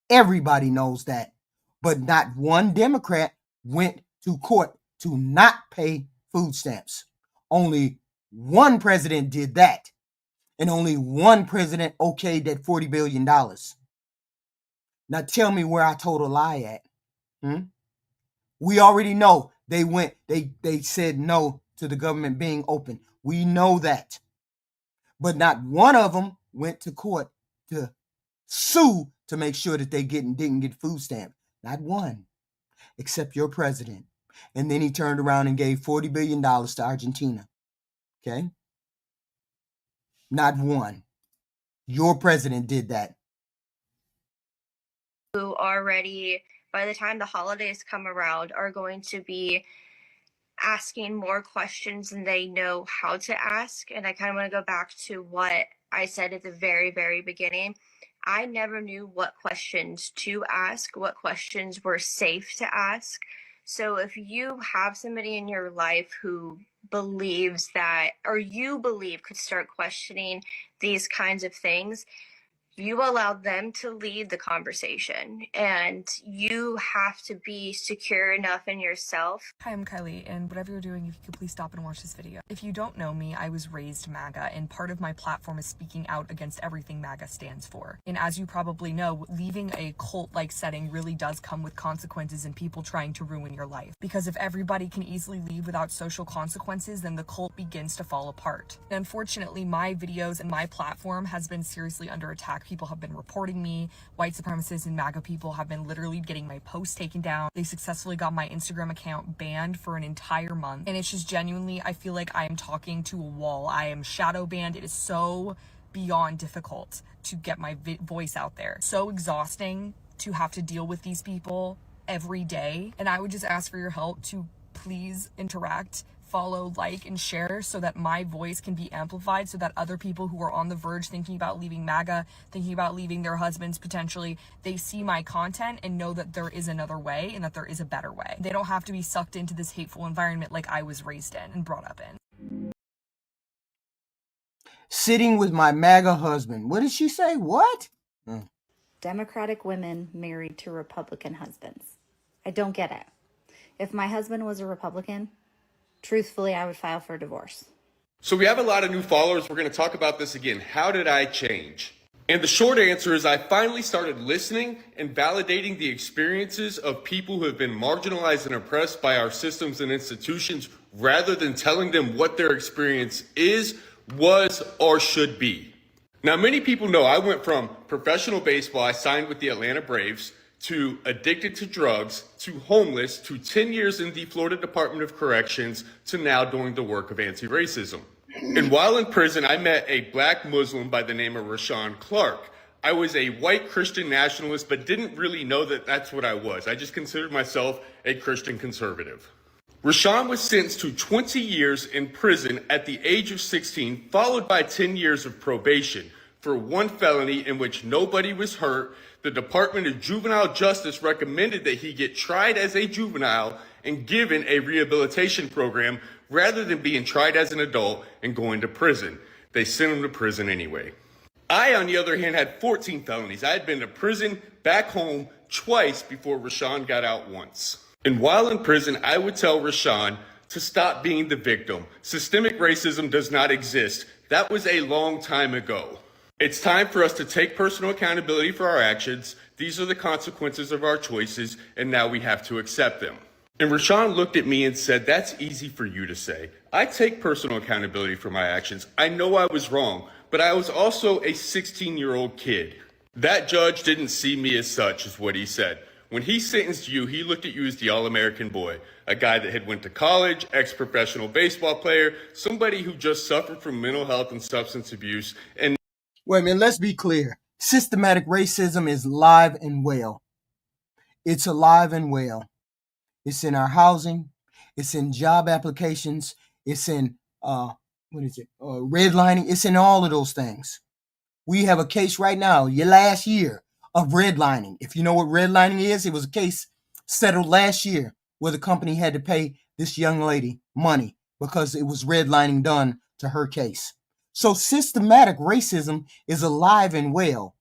Everybody knows that. But not one Democrat went to court to not pay food stamps. Only one president did that. And only one president okayed that $40 billion. Now tell me where I told a lie at. We already know they said no to the government being open. We know that. But not one of them went to court to sue to make sure that they didn't get food stamps. Not one, except your president. And then he turned around and gave $40 billion to Argentina. Okay? Not one. Your president did that. Who already, by the time the holidays come around, are going to be asking more questions than they know how to ask. And I kind of want to go back to what I said at the very, very beginning. I never knew what questions to ask, what questions were safe to ask. So if you have somebody in your life who believes that, or you believe could start questioning these kinds of things, you allow them to lead the conversation, and you have to be secure enough in yourself. Hi, I'm Kylie, and whatever you're doing, if you could please stop and watch this video. If you don't know me, I was raised MAGA, and part of my platform is speaking out against everything MAGA stands for. And as you probably know, leaving a cult-like setting really does come with consequences and people trying to ruin your life. Because if everybody can easily leave without social consequences, then the cult begins to fall apart. And unfortunately, my videos and my platform has been seriously under attack. People have been reporting me. White supremacists and MAGA people have been literally getting my posts taken down. They successfully got my Instagram account banned for an entire month. And it's just genuinely, I feel like I am talking to a wall. I am shadow banned. It is so beyond difficult to get my voice out there. So exhausting to have to deal with these people every day. And I would just ask for your help to please interact, follow, like, and share so that my voice can be amplified, so that other people who are on the verge thinking about leaving MAGA, thinking about leaving their husbands potentially, they see my content and know that there is another way and that there is a better way. They don't have to be sucked into this hateful environment like I was raised in and brought up in. Sitting with my MAGA husband. What did she say? What? Democratic women married to Republican husbands. I don't get it. If my husband was a Republican, truthfully, I would file for divorce. So we have a lot of new followers. We're going to talk about this again. How did I change? And the short answer is I finally started listening and validating the experiences of people who have been marginalized and oppressed by our systems and institutions, rather than telling them what their experience is, was, or should be. Now, many people know I went from professional baseball, I signed with the Atlanta Braves, to addicted to drugs, to homeless, to 10 years in the Florida Department of Corrections, to now doing the work of anti-racism. And while in prison, I met a black Muslim by the name of Rashawn Clark. I was a white Christian nationalist, but didn't really know that that's what I was. I just considered myself a Christian conservative. Rashawn was sentenced to 20 years in prison at the age of 16, followed by 10 years of probation for one felony in which nobody was hurt. The Department of Juvenile Justice recommended that he get tried as a juvenile and given a rehabilitation program rather than being tried as an adult and going to prison. They sent him to prison anyway. I, on the other hand, had 14 felonies. I had been to prison back home twice before Rashawn got out once. And while in prison, I would tell Rashawn to stop being the victim. Systemic racism does not exist. That was a long time ago. It's time for us to take personal accountability for our actions. These are the consequences of our choices, and now we have to accept them. And Rashawn looked at me and said, "That's easy for you to say. I take personal accountability for my actions. I know I was wrong, but I was also a 16-year-old kid." That judge didn't see me as such, is what he said. When he sentenced you, he looked at you as the all-American boy, a guy that had went to college, ex-professional baseball player, somebody who just suffered from mental health and substance abuse, and Wait a minute, let's be clear. Systematic racism is alive and well. It's alive and well. It's in our housing. It's in job applications. It's in, redlining. It's in all of those things. We have a case right now, last year, of redlining. If you know what redlining is, it was a case settled last year where the company had to pay this young lady money because it was redlining done to her case. So systematic racism is alive and well.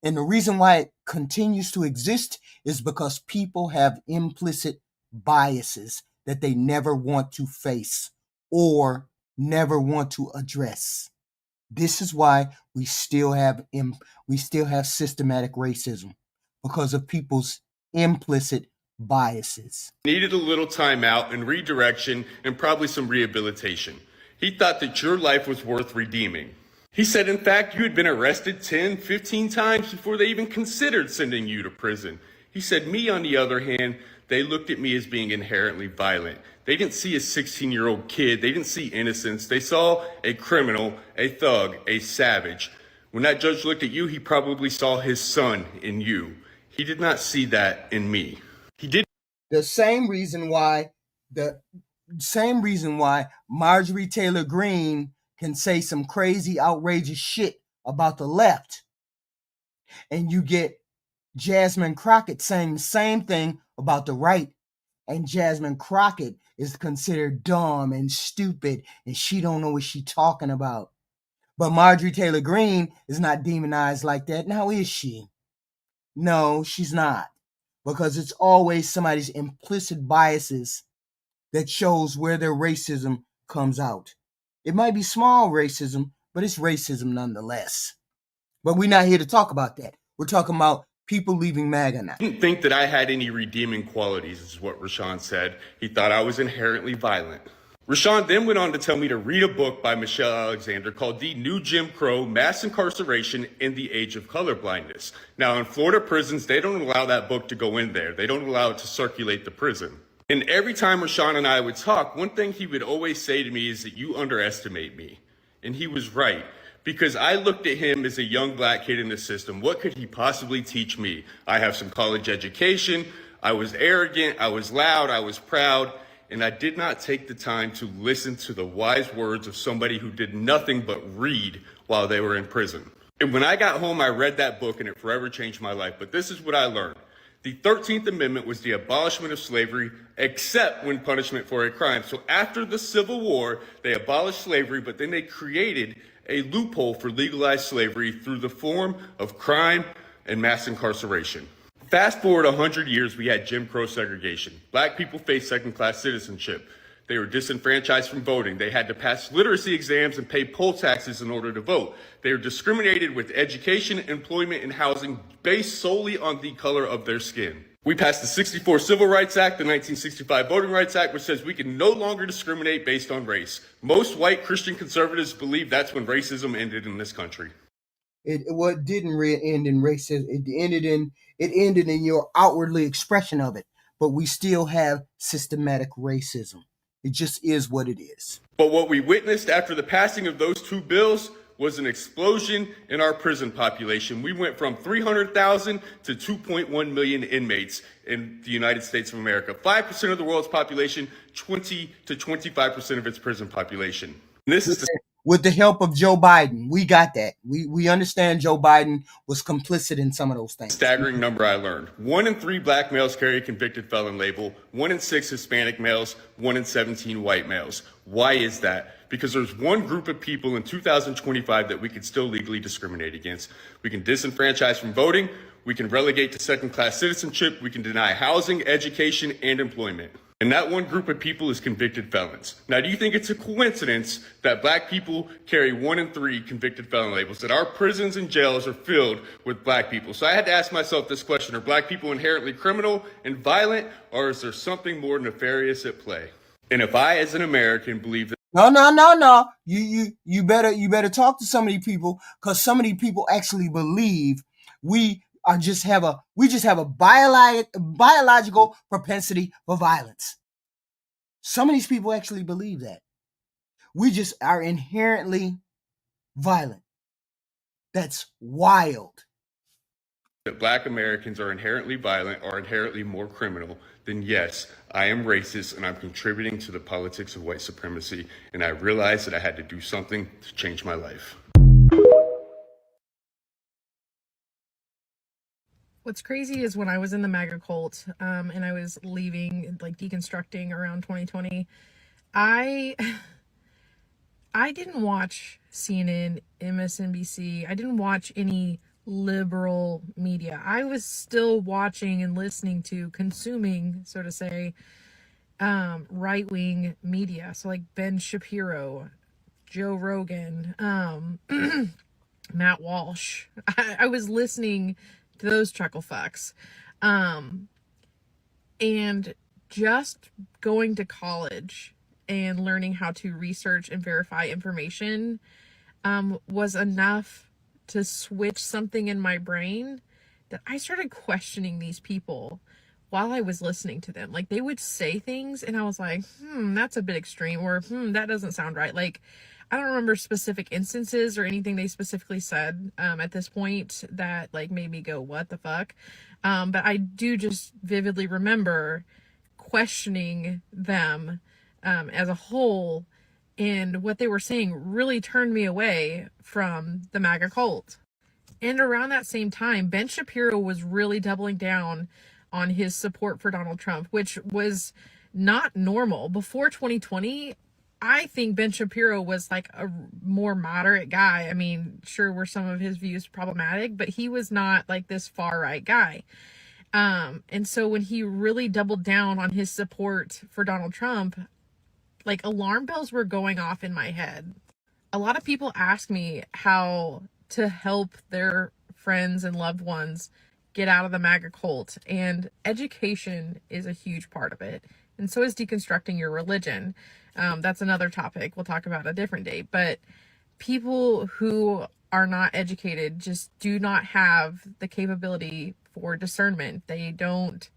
And the reason why it continues to exist is because people have implicit biases that they never want to face or never want to address. This is why we still have systematic racism, because of people's implicit biases. Needed a little time out and redirection and probably some rehabilitation. He thought that your life was worth redeeming. He said, in fact, you had been arrested 10, 15 times before they even considered sending you to prison. He said, me, on the other hand, they looked at me as being inherently violent. They didn't see a 16-year-old kid. They didn't see innocence. They saw a criminal, a thug, a savage. When that judge looked at you, he probably saw his son in you. He did not see that in me. He did. The same reason why Marjorie Taylor Greene can say some crazy, outrageous shit about the left, and you get Jasmine Crockett saying the same thing about the right, and Jasmine Crockett is considered dumb and stupid, and she don't know what she's talking about. But Marjorie Taylor Greene is not demonized like that. Now, is she? No, she's not. Because it's always somebody's implicit biases that shows where their racism comes out. It might be small racism, but it's racism nonetheless. But we're not here to talk about that. We're talking about people leaving MAGA now. Didn't think that I had any redeeming qualities, is what Rashawn said. He thought I was inherently violent. Rashawn then went on to tell me to read a book by Michelle Alexander called The New Jim Crow, Mass Incarceration in the Age of Colorblindness. Now, in Florida prisons, they don't allow that book to go in there. They don't allow it to circulate the prison. And every time Rashawn and I would talk, one thing he would always say to me is that you underestimate me. And he was right, because I looked at him as a young black kid in the system. What could he possibly teach me? I have some college education. I was arrogant. I was loud. I was proud. And I did not take the time to listen to the wise words of somebody who did nothing but read while they were in prison. And when I got home, I read that book, and it forever changed my life. But this is what I learned. The 13th Amendment was the abolishment of slavery, except when punishment for a crime. So after the Civil War, they abolished slavery, but then they created a loophole for legalized slavery through the form of crime and mass incarceration. Fast forward 100 years, we had Jim Crow segregation. Black people faced second-class citizenship. They were disenfranchised from voting. They had to pass literacy exams and pay poll taxes in order to vote. They were discriminated with education, employment, and housing based solely on the color of their skin. We passed the 64 Civil Rights Act, the 1965 Voting Rights Act, which says we can no longer discriminate based on race. Most white Christian conservatives believe that's when racism ended in this country. It didn't end in racism. It ended in your outwardly expression of it. But we still have systematic racism. It just is what it is. But what we witnessed after the passing of those two bills was an explosion in our prison population. We went from 300,000 to 2.1 million inmates in the United States of America. 5% of the world's population, 20 to 25% of its prison population. And this is with the help of Joe Biden. We got that. We understand Joe Biden was complicit in some of those things. Staggering number I learned. 1 in 3 black males carry a convicted felon label. 1 in 6 Hispanic males. 1 in 17 white males. Why is that? Because there's one group of people in 2025 that we can still legally discriminate against. We can disenfranchise from voting. We can relegate to second-class citizenship. We can deny housing, education, and employment. And that one group of people is convicted felons. Now, do you think it's a coincidence that black people carry 1 in 3 convicted felon labels, that our prisons and jails are filled with black people? So I had to ask myself this question: are black people inherently criminal and violent, or is there something more nefarious at play? And if I, as an American, believe that No. You better talk to some of these people, because some of these people actually believe we just have a biological propensity for violence. Some of these people actually believe that. We just are inherently violent. That's wild. that black Americans are inherently violent or inherently more criminal, then yes, I am racist and I'm contributing to the politics of white supremacy. And I realized that I had to do something to change my life. What's crazy is when I was in the MAGA cult, and I was leaving, like deconstructing around 2020, I didn't watch CNN, MSNBC. I didn't watch any liberal media. I was still watching and listening to, consuming, so to say, right-wing media. So like Ben Shapiro, Joe Rogan, Matt Walsh. I was listening to those chuckle fucks. And just going to college and learning how to research and verify information was enough to switch something in my brain that I started questioning these people while I was listening to them. Like, they would say things and I was like, that's a bit extreme, or that doesn't sound right. Like, I don't remember specific instances or anything they specifically said at this point that like made me go, what the fuck? But I do just vividly remember questioning them as a whole, and what they were saying really turned me away from the MAGA cult. And around that same time, Ben Shapiro was really doubling down on his support for Donald Trump, which was not normal. Before 2020, I think Ben Shapiro was like a more moderate guy. I mean, sure, were some of his views problematic, but he was not like this far right guy. And so when he really doubled down on his support for Donald Trump, like alarm bells were going off in my head. A lot of people ask me how to help their friends and loved ones get out of the MAGA cult, and education is a huge part of it. And so is deconstructing your religion. That's another topic we'll talk about a different day. But people who are not educated just do not have the capability for discernment. They don't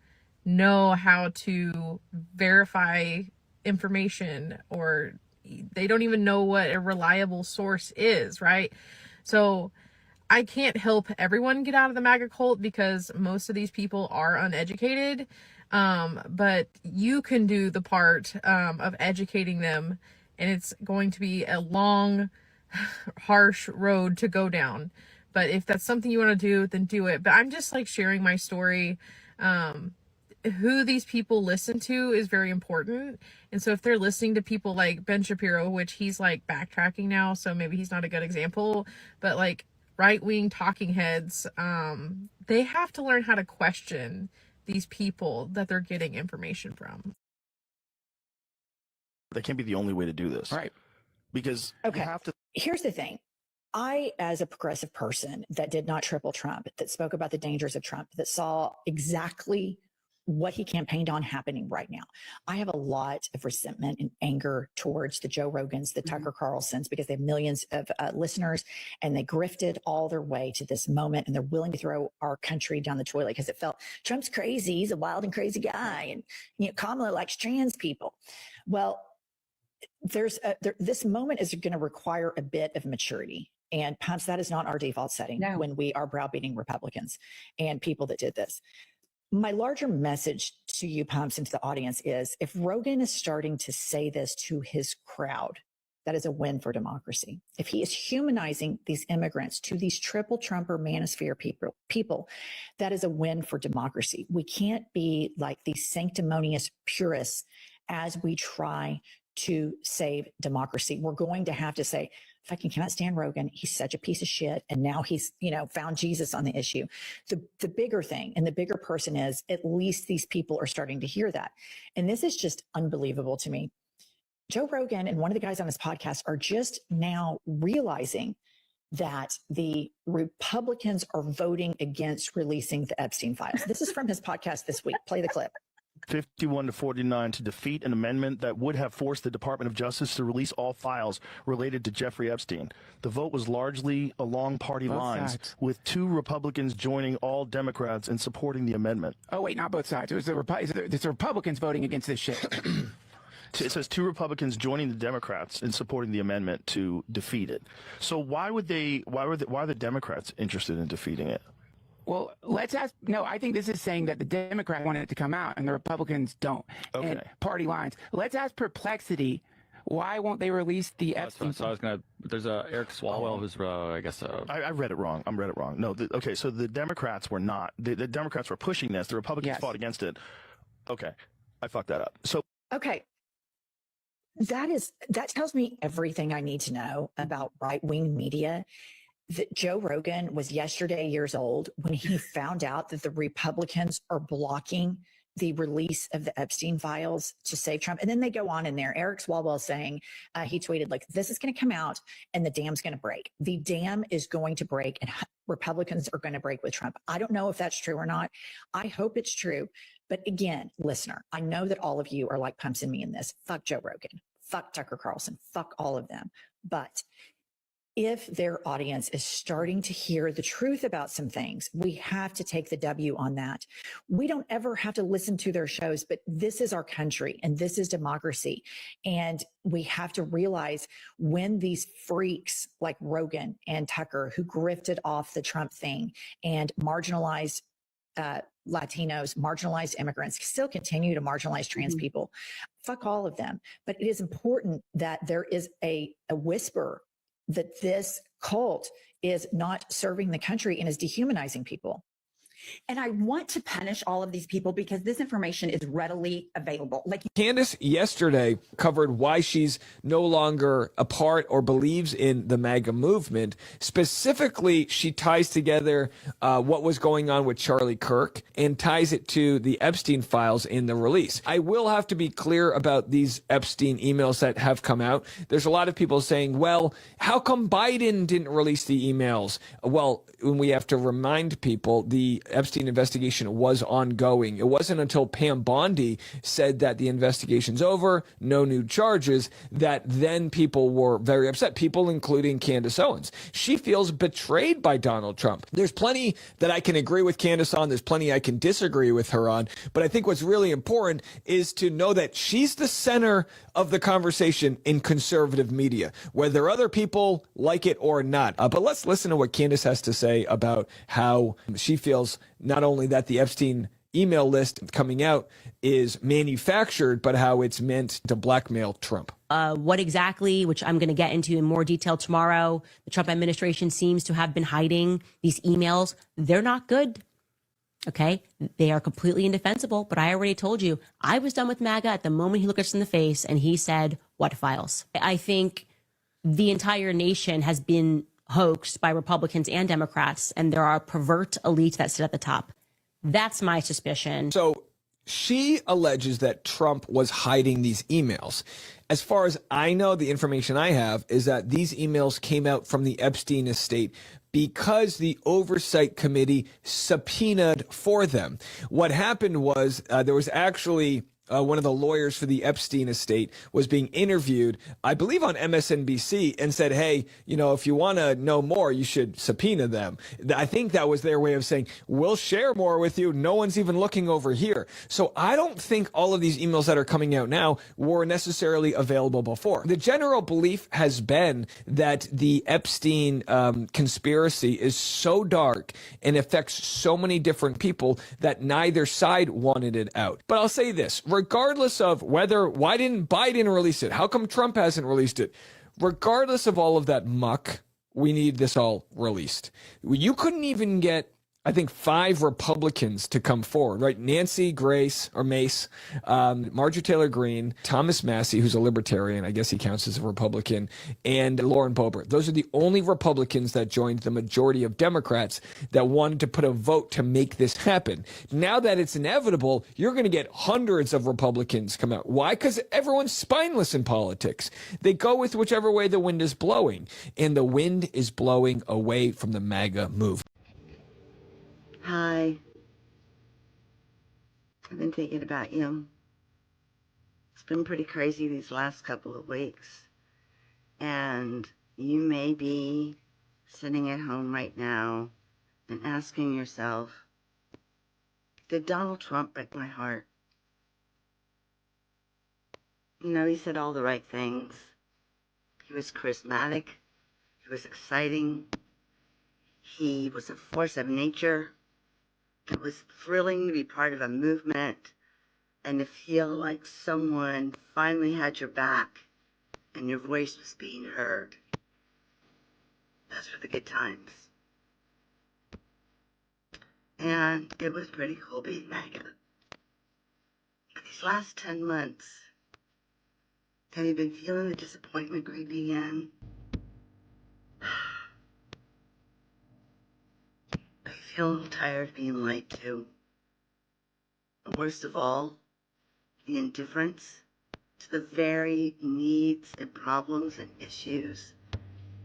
know how to verify information, or they don't even know what a reliable source is, right? So I can't help everyone get out of the MAGA cult because most of these people are uneducated. But you can do the part of educating them, and it's going to be a long, harsh road to go down. But if that's something you want to do, then do it. But I'm just like sharing my story. Who these people listen to is very important. And so if they're listening to people like Ben Shapiro, which he's like backtracking now, so maybe he's not a good example, but like right-wing talking heads, they have to learn how to question these people that they're getting information from. That can't be the only way to do this. Right. Because Okay. you have to. Here's the thing. I, as a progressive person that did not triple Trump, that spoke about the dangers of Trump, that saw exactly what he campaigned on happening right now, I have a lot of resentment and anger towards the Joe Rogans, the Tucker Carlsons, because they have millions of listeners, and they grifted all their way to this moment, and they're willing to throw our country down the toilet because it felt Trump's crazy. He's a wild and crazy guy. And, Kamala likes trans people. Well, this moment is going to require a bit of maturity. And Pumps, that is not our default setting when we are browbeating Republicans and people that did this. My larger message to you, Pumps, and to the audience is, if Rogan is starting to say this to his crowd, that is a win for democracy. If he is humanizing these immigrants to these triple Trumper manosphere people, that is a win for democracy. We can't be like these sanctimonious purists as we try to save democracy. We're going to have to say, fucking cannot stand Rogan. He's such a piece of shit. And now he's, found Jesus on the issue. The bigger thing and the bigger person is, at least these people are starting to hear that. And this is just unbelievable to me. Joe Rogan and one of the guys on his podcast are just now realizing that the Republicans are voting against releasing the Epstein files. This is from his podcast this week. Play the clip. 51-49 to defeat an amendment that would have forced the Department of Justice to release all files related to Jeffrey Epstein. The vote was largely along party lines, with 2 Republicans joining all Democrats in supporting the amendment. Oh, wait, not both sides. It was the Republicans voting against this shit. It says 2 Republicans joining the Democrats in supporting the amendment to defeat it. So why are the Democrats interested in defeating it? Well, let's ask. No, I think this is saying that the Democrats wanted it to come out and the Republicans don't. Okay. And party lines. Let's ask Perplexity. Why won't they release the Epstein? So I was gonna. There's Eric Swalwell, who's I guess. I read it wrong. I read it wrong. No. Okay. So the Democrats were not. The Democrats were pushing this. The Republicans fought against it. Okay. I fucked that up. So. Okay. That tells me everything I need to know about right-wing media. That Joe Rogan was yesterday years old when he found out that the Republicans are blocking the release of the Epstein files to save Trump. And then they go on in there. Eric Swalwell saying, he tweeted, like, this is going to come out and the dam's going to break. The dam is going to break and Republicans are going to break with Trump. I don't know if that's true or not. I hope it's true. But again, listener, I know that all of you are like pumps in me in this. Fuck Joe Rogan. Fuck Tucker Carlson. Fuck all of them. But if their audience is starting to hear the truth about some things, we have to take the W on that. We don't ever have to listen to their shows, but this is our country and this is democracy. And we have to realize when these freaks like Rogan and Tucker, who grifted off the Trump thing and marginalized Latinos, marginalized immigrants, still continue to marginalize trans people. Fuck all of them. But it is important that there is a whisper that this cult is not serving the country and is dehumanizing people. And I want to punish all of these people because this information is readily available. Like Candace yesterday covered why she's no longer a part or believes in the MAGA movement. Specifically, she ties together what was going on with Charlie Kirk and ties it to the Epstein files in the release. I will have to be clear about these Epstein emails that have come out. There's a lot of people saying, well, how come Biden didn't release the emails? Well, when we have to remind people, the Epstein investigation was ongoing. It wasn't until Pam Bondi said that the investigation's over, no new charges, that then people were very upset, people including Candace Owens. She feels betrayed by Donald Trump. There's plenty that I can agree with Candace on. There's plenty I can disagree with her on. But I think what's really important is to know that she's the center of the conversation in conservative media, whether other people like it or not. But let's listen to what Candace has to say about how she feels not only that the Epstein email list coming out is manufactured, but how it's meant to blackmail Trump. What exactly, which I'm going to get into in more detail tomorrow, the Trump administration seems to have been hiding these emails. They're not good. Okay, they are completely indefensible, but I already told you, I was done with MAGA at the moment he looked us in the face and he said, what files? I think the entire nation has been hoaxed by Republicans and Democrats, and there are pervert elites that sit at the top. That's my suspicion. So she alleges that Trump was hiding these emails. As far as I know, the information I have is that these emails came out from the Epstein estate because the Oversight Committee subpoenaed for them. What happened was there was actually one of the lawyers for the Epstein estate was being interviewed, I believe on MSNBC, and said, hey, you know, if you want to know more, you should subpoena them. I think that was their way of saying, we'll share more with you. No one's even looking over here. So I don't think all of these emails that are coming out now were necessarily available before. The general belief has been that the Epstein conspiracy is so dark and affects so many different people that neither side wanted it out. But I'll say this, regardless of why didn't Biden release it? How come Trump hasn't released it? Regardless of all of that muck, we need this all released. You couldn't even get, I think, 5 Republicans to come forward, right? Nancy Grace or Mace, Marjorie Taylor Greene, Thomas Massie, who's a libertarian, I guess he counts as a Republican, and Lauren Boebert. Those are the only Republicans that joined the majority of Democrats that wanted to put a vote to make this happen. Now that it's inevitable, you're going to get hundreds of Republicans come out. Why? Because everyone's spineless in politics. They go with whichever way the wind is blowing, and the wind is blowing away from the MAGA movement. Hi. I've been thinking about you. It's been pretty crazy these last couple of weeks. And you may be sitting at home right now and asking yourself, did Donald Trump break my heart? You know, he said all the right things. He was charismatic. He was exciting. He was a force of nature. It was thrilling to be part of a movement and to feel like someone finally had your back and your voice was being heard. Those were the good times. And it was pretty cool being MAGA. These last 10 months, have you been feeling the disappointment creeping in? I feel a little tired of being lied to. Worst of all, the indifference to the very needs and problems and issues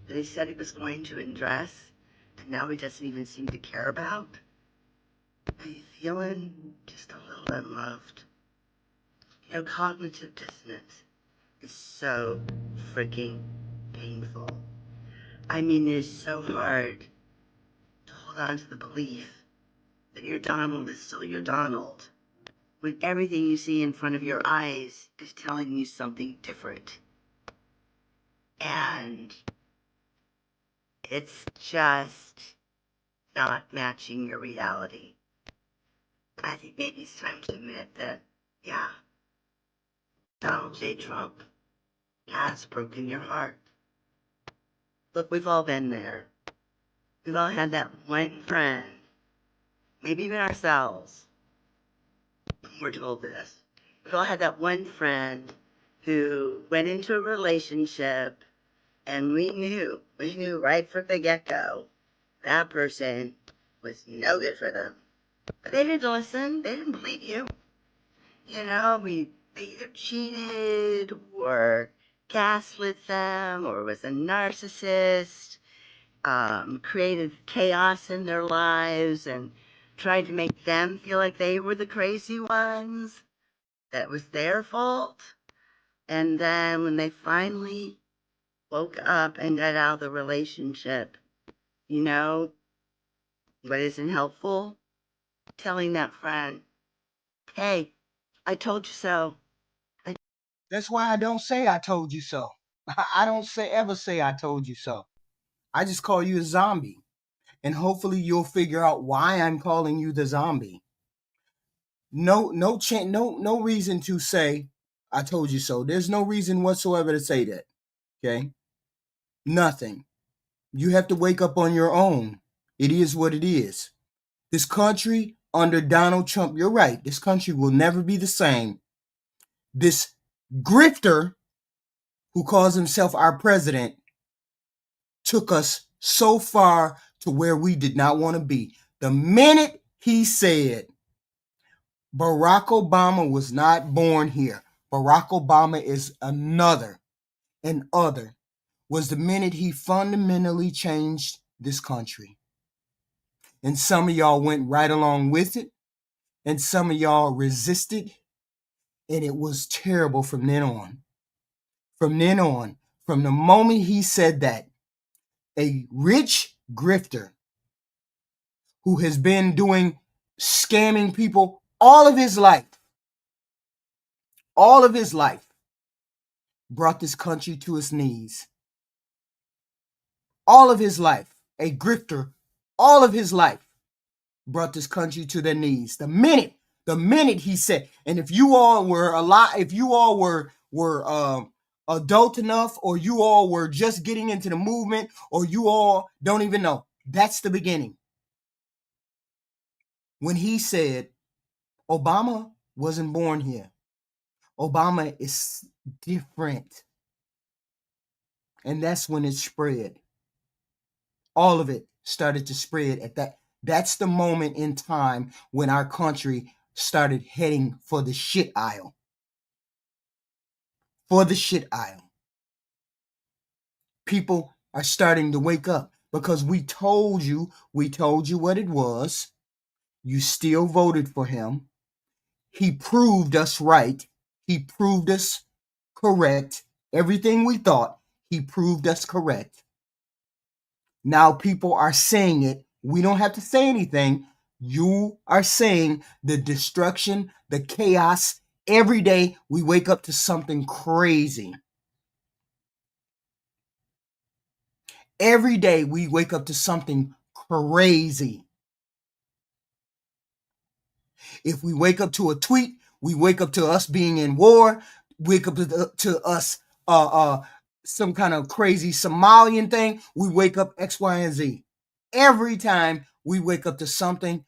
that he said he was going to address, and now he doesn't even seem to care about. Are you feeling just a little unloved? You know, cognitive dissonance is so freaking painful. I mean, it is so hard to hold on to the belief that your Donald is still your Donald when everything you see in front of your eyes is telling you something different. And it's just not matching your reality. I think maybe it's time to admit that, yeah, Donald J. Trump has broken your heart. Look, we've all been there. We've all had that one friend, maybe even ourselves. We're told this. We've all had that one friend who went into a relationship and we knew right from the get-go that person was no good for them. But they didn't listen. They didn't believe you. You know, they either cheated or gaslit them or was a narcissist, created chaos in their lives and tried to make them feel like they were the crazy ones, that it was their fault. And then when they finally woke up and got out of the relationship, you know what isn't helpful? Telling that friend, hey, I told you so. That's why I don't say I told you so. I don't ever say I told you so. I just call you a zombie. And hopefully you'll figure out why I'm calling you the zombie. No reason to say I told you so. There's no reason whatsoever to say that. Okay? Nothing. You have to wake up on your own. It is what it is. This country under Donald Trump, you're right. This country will never be the same. This grifter who calls himself our president took us so far to where we did not want to be. The minute he said Barack Obama was not born here, Barack Obama is another and other, was the minute he fundamentally changed this country. And some of y'all went right along with it, and some of y'all resisted, and it was terrible from then on. From then on, from the moment he said that, a rich grifter who has been doing scamming people all of his life, brought this country to its knees. All of his life, a grifter, all of his life, brought this country to their knees. The minute he said, and if you all were adult enough, or you all were just getting into the movement, or you all don't even know, that's the beginning. When he said, Obama wasn't born here. Obama is different. And that's when it spread. All of it started to spread at that. That's the moment in time when our country started heading for the shit aisle. For the shit aisle. People are starting to wake up because we told you what it was. You still voted for him. He proved us right. He proved us correct. Everything we thought, he proved us correct. Now people are saying it. We don't have to say anything. You are saying the destruction, the chaos. Every day we wake up to something crazy. Every day we wake up to something crazy. If we wake up to a tweet, we wake up to us being in war, wake up to us some kind of crazy Somalian thing, we wake up X, Y, and Z. Every time we wake up to something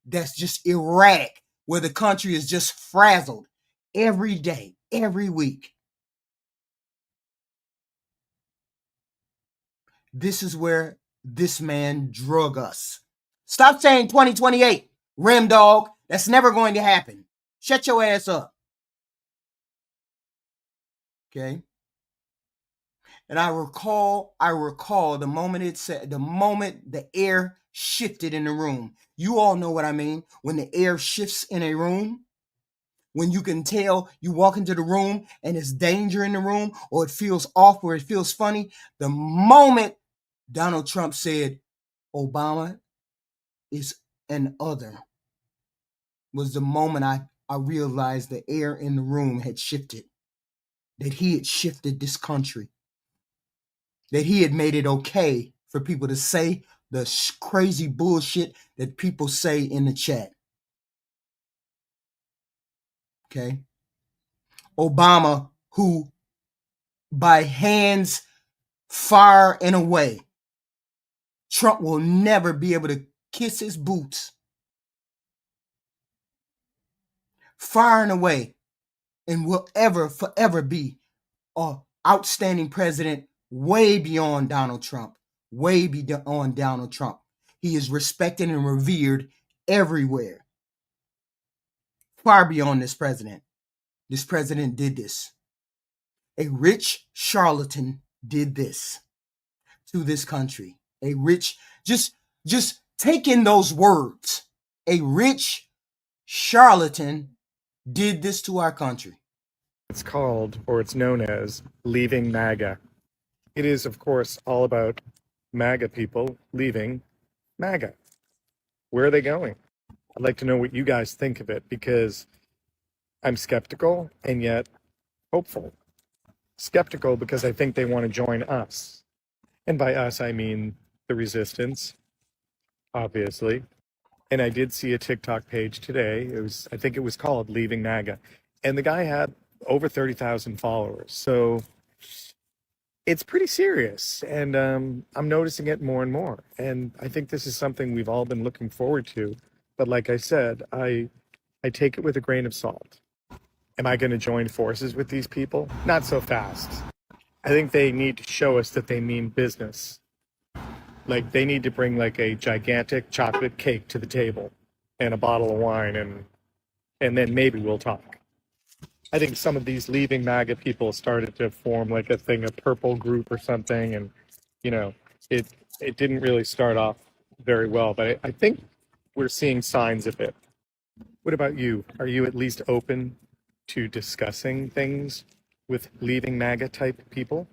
that's just erratic, where the country is just frazzled. Every day, every week. This is where this man drug us. Stop saying 2028, Rim Dog. That's never going to happen. Shut your ass up. Okay. And I recall the moment the air shifted in the room. You all know what I mean. When the air shifts in a room, when you can tell you walk into the room and there's danger in the room, or it feels off, or it feels funny. The moment Donald Trump said Obama is an other was the moment I realized the air in the room had shifted, that he had shifted this country, that he had made it okay for people to say the crazy bullshit that people say in the chat. Okay. Obama, who by hands far and away, Trump will never be able to kiss his boots. Far and away, and will forever be an outstanding president, way beyond Donald Trump. Way beyond Donald Trump. He is respected and revered everywhere. Far beyond this president. This president did this. A rich charlatan did this to this country. A rich, just take in those words. A rich charlatan did this to our country. It's called, or it's known as, Leaving MAGA. It is, of course, all about MAGA people leaving MAGA. Where are they going? I'd like to know what you guys think of it, because I'm skeptical and yet hopeful. Skeptical because I think they want to join us. And by us, I mean the resistance, obviously. And I did see a TikTok page today. I think it was called Leaving MAGA. And the guy had over 30,000 followers. So it's pretty serious. And I'm noticing it more and more. And I think this is something we've all been looking forward to. But like I said, I take it with a grain of salt. Am I going to join forces with these people? Not so fast. I think they need to show us that they mean business. Like, they need to bring like a gigantic chocolate cake to the table and a bottle of wine, and then maybe we'll talk. I think some of these Leaving MAGA people started to form like a purple group or something, and it didn't really start off very well, but I think we're seeing signs of it. What about you? Are you at least open to discussing things with Leaving MAGA type people?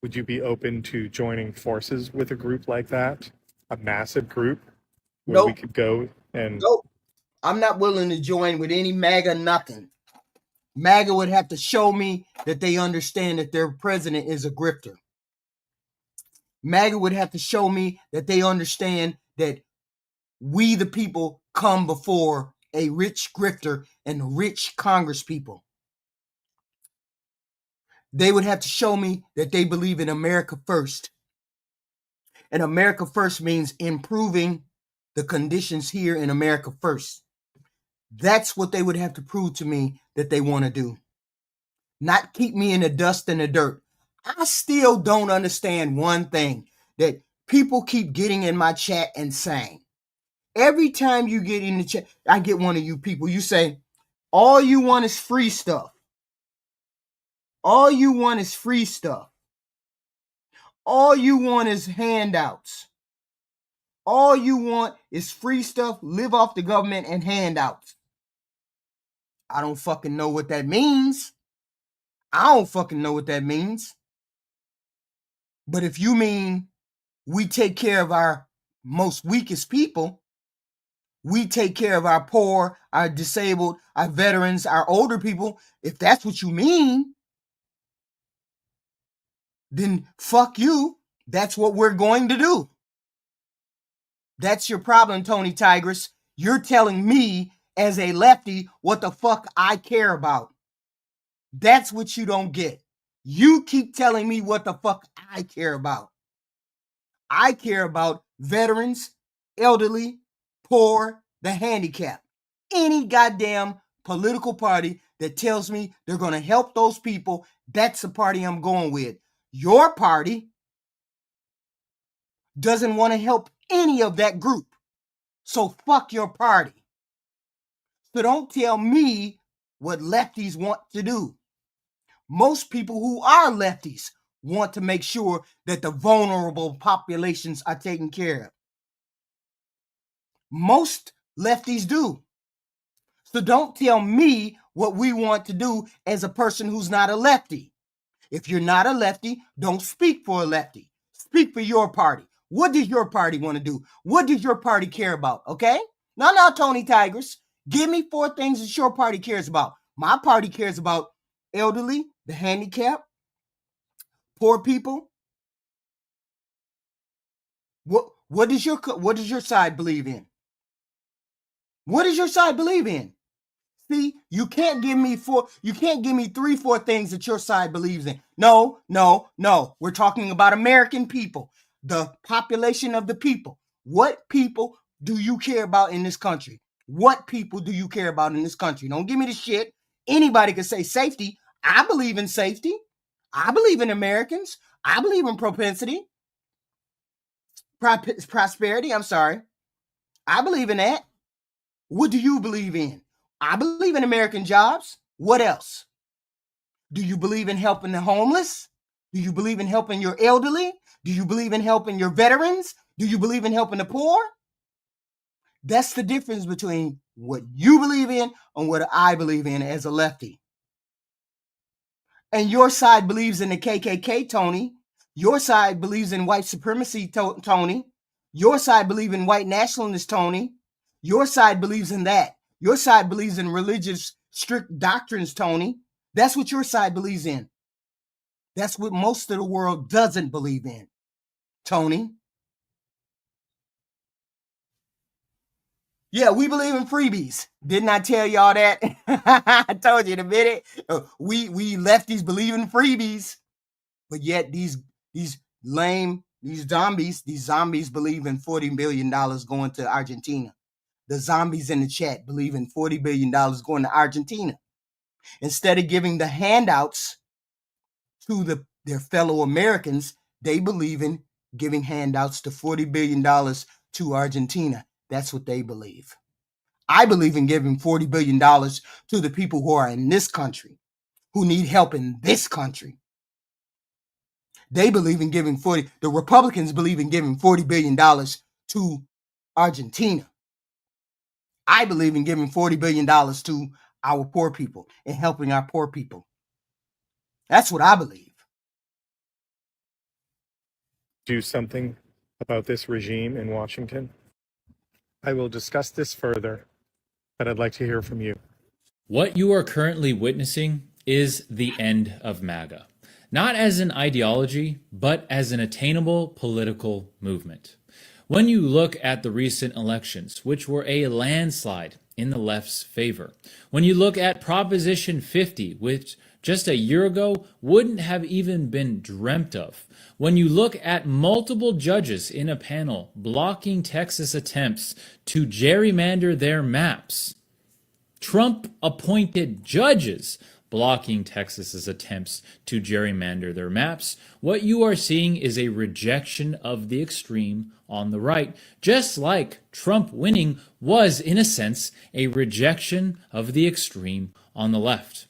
Would you be open to joining forces with a group like that? A massive group where we could go and... Nope. I'm not willing to join with any MAGA nothing. MAGA would have to show me that they understand that their president is a grifter. MAGA would have to show me that they understand that we the people come before a rich grifter and rich Congress people. They would have to show me that they believe in America first. And America first means improving the conditions here in America first. That's what they would have to prove to me that they want to do. Not keep me in the dust and the dirt. I still don't understand one thing that people keep getting in my chat and saying. Every time you get in the chat, I get one of you people, you say, all you want is free stuff. All you want is free stuff. All you want is handouts. All you want is free stuff, live off the government, and handouts. I don't fucking know what that means. I don't fucking know what that means. But if you mean we take care of our most weakest people, we take care of our poor, our disabled, our veterans, our older people, if that's what you mean, then fuck you. That's what we're going to do. That's your problem, Tony Tigress. You're telling me as a lefty what the fuck I care about. That's what you don't get. You keep telling me what the fuck I care about. I care about veterans, elderly, poor, the handicapped. Any goddamn political party that tells me they're going to help those people, that's the party I'm going with. Your party doesn't want to help any of that group. So fuck your party. So don't tell me what lefties want to do. Most people who are lefties want to make sure that the vulnerable populations are taken care of. Most lefties do. So don't tell me what we want to do as a person who's not a lefty. If you're not a lefty, don't speak for a lefty. Speak for your party. What does your party want to do? What does your party care about? Okay? Now, Tony Tigers, give me 4 things that your party cares about. My party cares about elderly, the handicapped, poor people. What does your side believe in? What does your side believe in? See, you can't give me 3, 4 things that your side believes in. No. We're talking about American people, the population of the people. What people do you care about in this country? What people do you care about in this country? Don't give me the shit. Anybody can say safety. I believe in safety. I believe in Americans. I believe in prosperity. I'm sorry. I believe in that. What do you believe in? I believe in American jobs. What else? Do you believe in helping the homeless? Do you believe in helping your elderly? Do you believe in helping your veterans? Do you believe in helping the poor? That's the difference between what you believe in and what I believe in as a lefty. And your side believes in the KKK, Tony. Your side believes in white supremacy, Tony. Your side believes in white nationalists, Tony. Your side believes in that. Your side believes in religious strict doctrines, Tony. That's what your side believes in. That's what most of the world doesn't believe in, Tony. Yeah, we believe in freebies. Didn't I tell y'all that? I told you in a minute. We lefties believe in freebies, but yet these zombies believe in $40 billion going to Argentina. The zombies in the chat believe in $40 billion going to Argentina. Instead of giving the handouts to their fellow Americans, they believe in giving handouts to $40 billion to Argentina. That's what they believe. I believe in giving $40 billion to the people who are in this country, who need help in this country. They believe in giving the Republicans believe in giving $40 billion to Argentina. I believe in giving $40 billion to our poor people and helping our poor people. That's what I believe. Do something about this regime in Washington? I will discuss this further, but I'd like to hear from you. What you are currently witnessing is the end of MAGA, not as an ideology, but as an attainable political movement. When you look at the recent elections, which were a landslide in the left's favor, when you look at Proposition 50, which just a year ago wouldn't have even been dreamt of, when you look at multiple judges in a panel blocking Texas attempts to gerrymander their maps, Trump-appointed judges blocking Texas's attempts to gerrymander their maps, what you are seeing is a rejection of the extreme on the right, just like Trump winning was, in a sense, a rejection of the extreme on the left.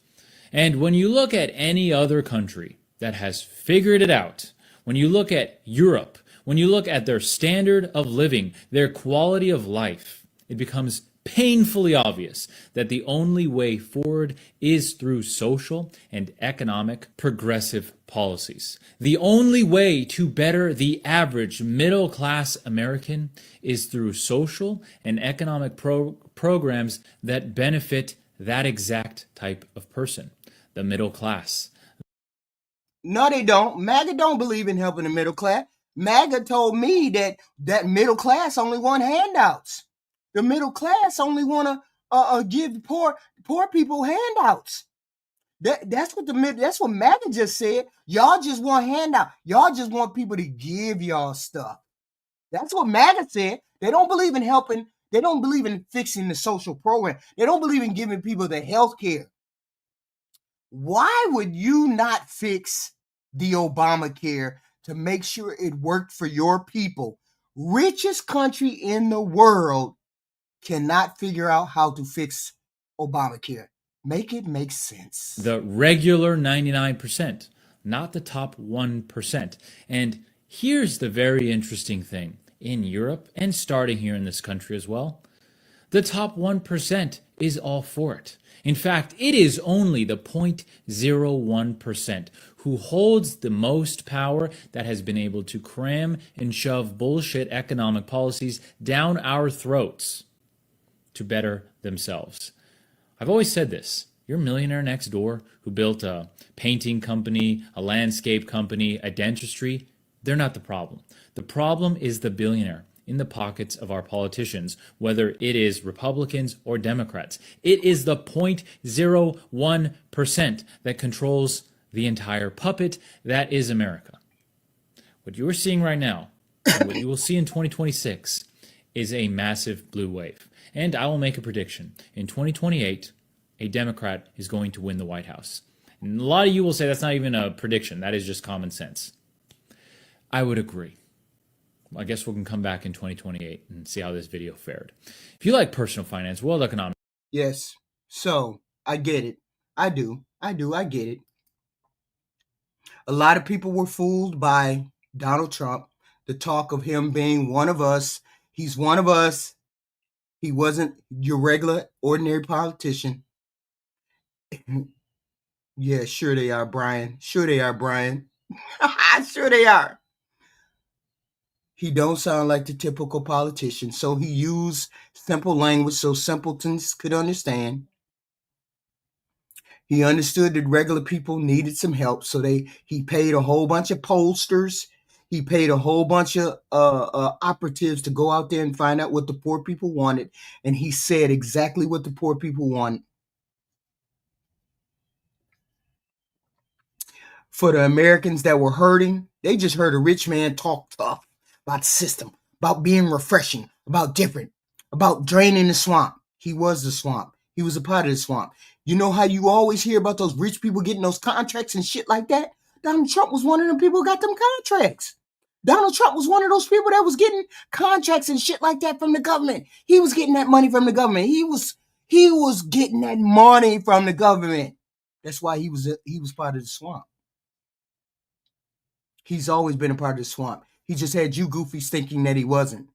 And when you look at any other country that has figured it out, when you look at Europe, when you look at their standard of living, their quality of life, it becomes painfully obvious that the only way forward is through social and economic progressive policies. The only way to better the average middle-class American is through social and economic programs that benefit that exact type of person, the middle class. No, they don't. MAGA don't believe in helping the middle class. MAGA told me that middle class only want handouts. The middle class only want to give poor people handouts. That's what MAGA just said. Y'all just want handout. Y'all just want people to give y'all stuff. That's what MAGA said. They don't believe in helping. They don't believe in fixing the social program. They don't believe in giving people the health care. Why would you not fix the Obamacare to make sure it worked for your people? Richest country in the world cannot figure out how to fix Obamacare. Make it make sense. The regular 99%, not the top 1%. And here's the very interesting thing. In Europe, and starting here in this country as well, the top 1% is all for it. In fact, it is only the 0.01% who holds the most power that has been able to cram and shove bullshit economic policies down our throats to better themselves. I've always said this. Your millionaire next door who built a painting company, a landscape company, a dentistry, they're not the problem. The problem is the billionaire in the pockets of our politicians, whether it is Republicans or Democrats. It is the 0.01% that controls the entire puppet that is America. What you are seeing right now, and what you will see in 2026, is a massive blue wave. And I will make a prediction. In 2028, a Democrat is going to win the White House. And a lot of you will say that's not even a prediction. That is just common sense. I would agree. I guess we can come back in 2028 and see how this video fared. If you like personal finance, world economics. Yes. So, I get it. I do. I get it. A lot of people were fooled by Donald Trump. The talk of him being one of us. He's one of us. He wasn't your regular, ordinary politician. Yeah, sure they are, Brian. Sure they are, Brian. Sure they are. He don't sound like the typical politician, so he used simple language so simpletons could understand. He understood that regular people needed some help, so he paid a whole bunch of pollsters. He paid a whole bunch of operatives to go out there and find out what the poor people wanted, and he said exactly what the poor people want. For the Americans that were hurting, they just heard a rich man talk tough about the system, about being refreshing, about different, about draining the swamp. He was the swamp. He was a part of the swamp. You know how you always hear about those rich people getting those contracts and shit like that? Donald Trump was one of them people who got them contracts. Donald Trump was one of those people that was getting contracts and shit like that from the government. He was getting that money from the government. He was getting that money from the government. That's why he was part of the swamp. He's always been a part of the swamp. He just had you goofies thinking that he wasn't.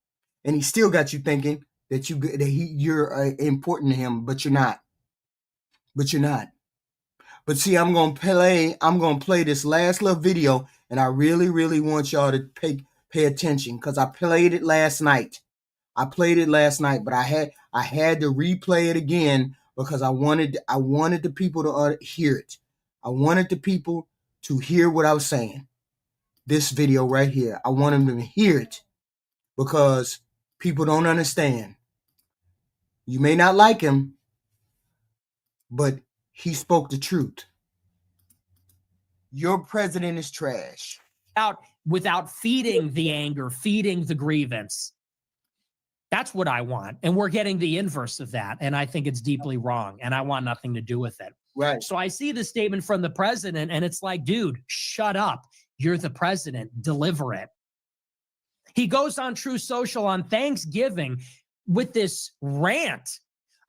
And he still got you thinking that you're important to him, but you're not. But see, I'm going to play this last little video, and I really, really want y'all to pay attention, because I played it last night. But I had to replay it again because I wanted the people to hear it. I wanted the people to hear what I was saying. This video right here. I want them to hear it because people don't understand. You may not like him, but he spoke the truth. Your president is trash. Without feeding the anger, feeding the grievance. That's what I want. And we're getting the inverse of that. And I think it's deeply wrong. And I want nothing to do with it. Right. So I see the statement from the president, and it's like, dude, shut up. You're the president. Deliver it. He goes on True Social on Thanksgiving with this rant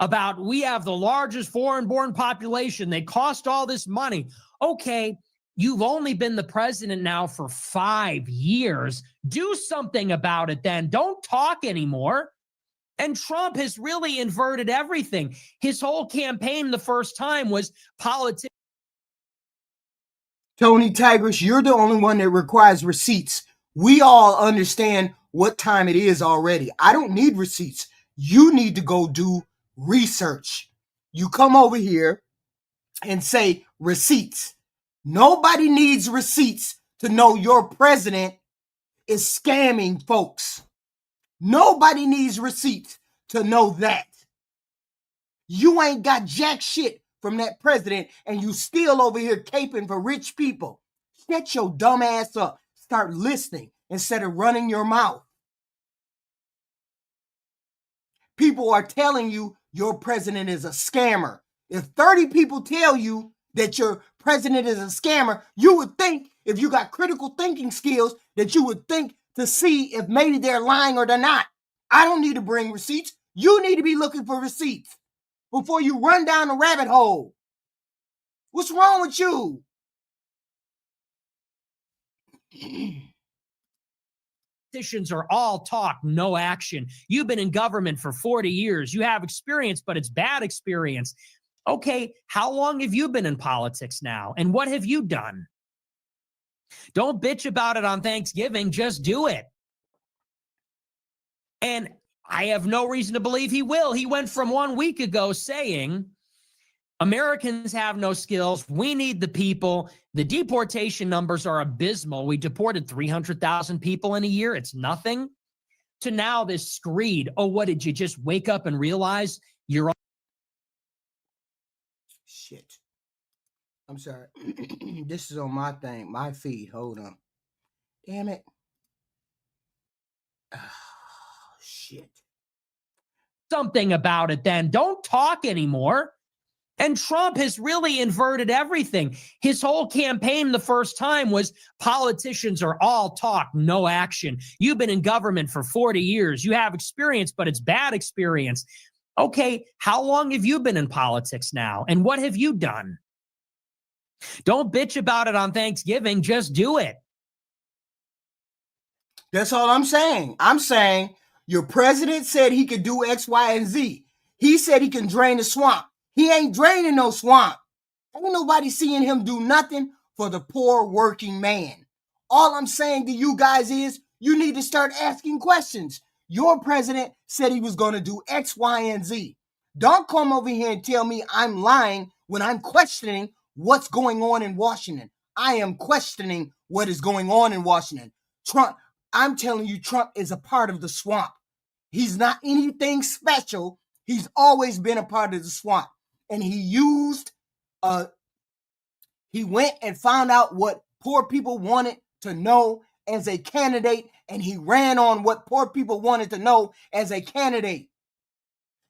about we have the largest foreign-born population. They cost all this money. Okay, you've only been the president now for 5 years. Do something about it then. Don't talk anymore. And Trump has really inverted everything. His whole campaign the first time was politics. Tony Tigris, you're the only one that requires receipts. We all understand what time it is already. I don't need receipts. You need to go do research. You come over here and say receipts. Nobody needs receipts to know your president is scamming folks. Nobody needs receipts to know that. You ain't got jack shit from that president, and you still over here caping for rich people. Shut your dumb ass up. Start listening instead of running your mouth. People are telling you your president is a scammer. If 30 people tell you that your president is a scammer, you would think, if you got critical thinking skills, that you would think to see if maybe they're lying or they're not. I don't need to bring receipts. You need to be looking for receipts. before you run down the rabbit hole. What's wrong with you? Politicians are all talk, no action. You've been in government for 40 years. You have experience, but it's bad experience. Okay, how long have you been in politics now? And what have you done? Don't bitch about it on Thanksgiving. Just do it. And I have no reason to believe he will. He went from 1 week ago saying, Americans have no skills. We need the people. The deportation numbers are abysmal. We deported 300,000 people in a year. It's nothing. To now this screed. Oh, what, did you just wake up and realize you're on? Shit. I'm sorry. This is on my thing, my feed. Hold on. Damn it. Oh, shit. Something about it then. Don't talk anymore. And Trump has really inverted everything. His whole campaign the first time was politicians are all talk, no action. You've been in government for 40 years. You have experience, but it's bad experience. Okay, how long have you been in politics now? And what have you done? Don't bitch about it on Thanksgiving. Just do it. That's all I'm saying. I'm saying your president said he could do X, Y, and Z. He said he can drain the swamp. He ain't draining no swamp. Ain't nobody seeing him do nothing for the poor working man. All I'm saying to you guys is you need to start asking questions. Your president said he was going to do X, Y, and Z. Don't come over here and tell me I'm lying when I'm questioning what's going on in Washington. I am questioning what is going on in Washington. Trump, I'm telling you, Trump is a part of the swamp. He's not anything special. He's always been a part of the swamp. And he went and found out what poor people wanted to know as a candidate, and he ran on what poor people wanted to know as a candidate.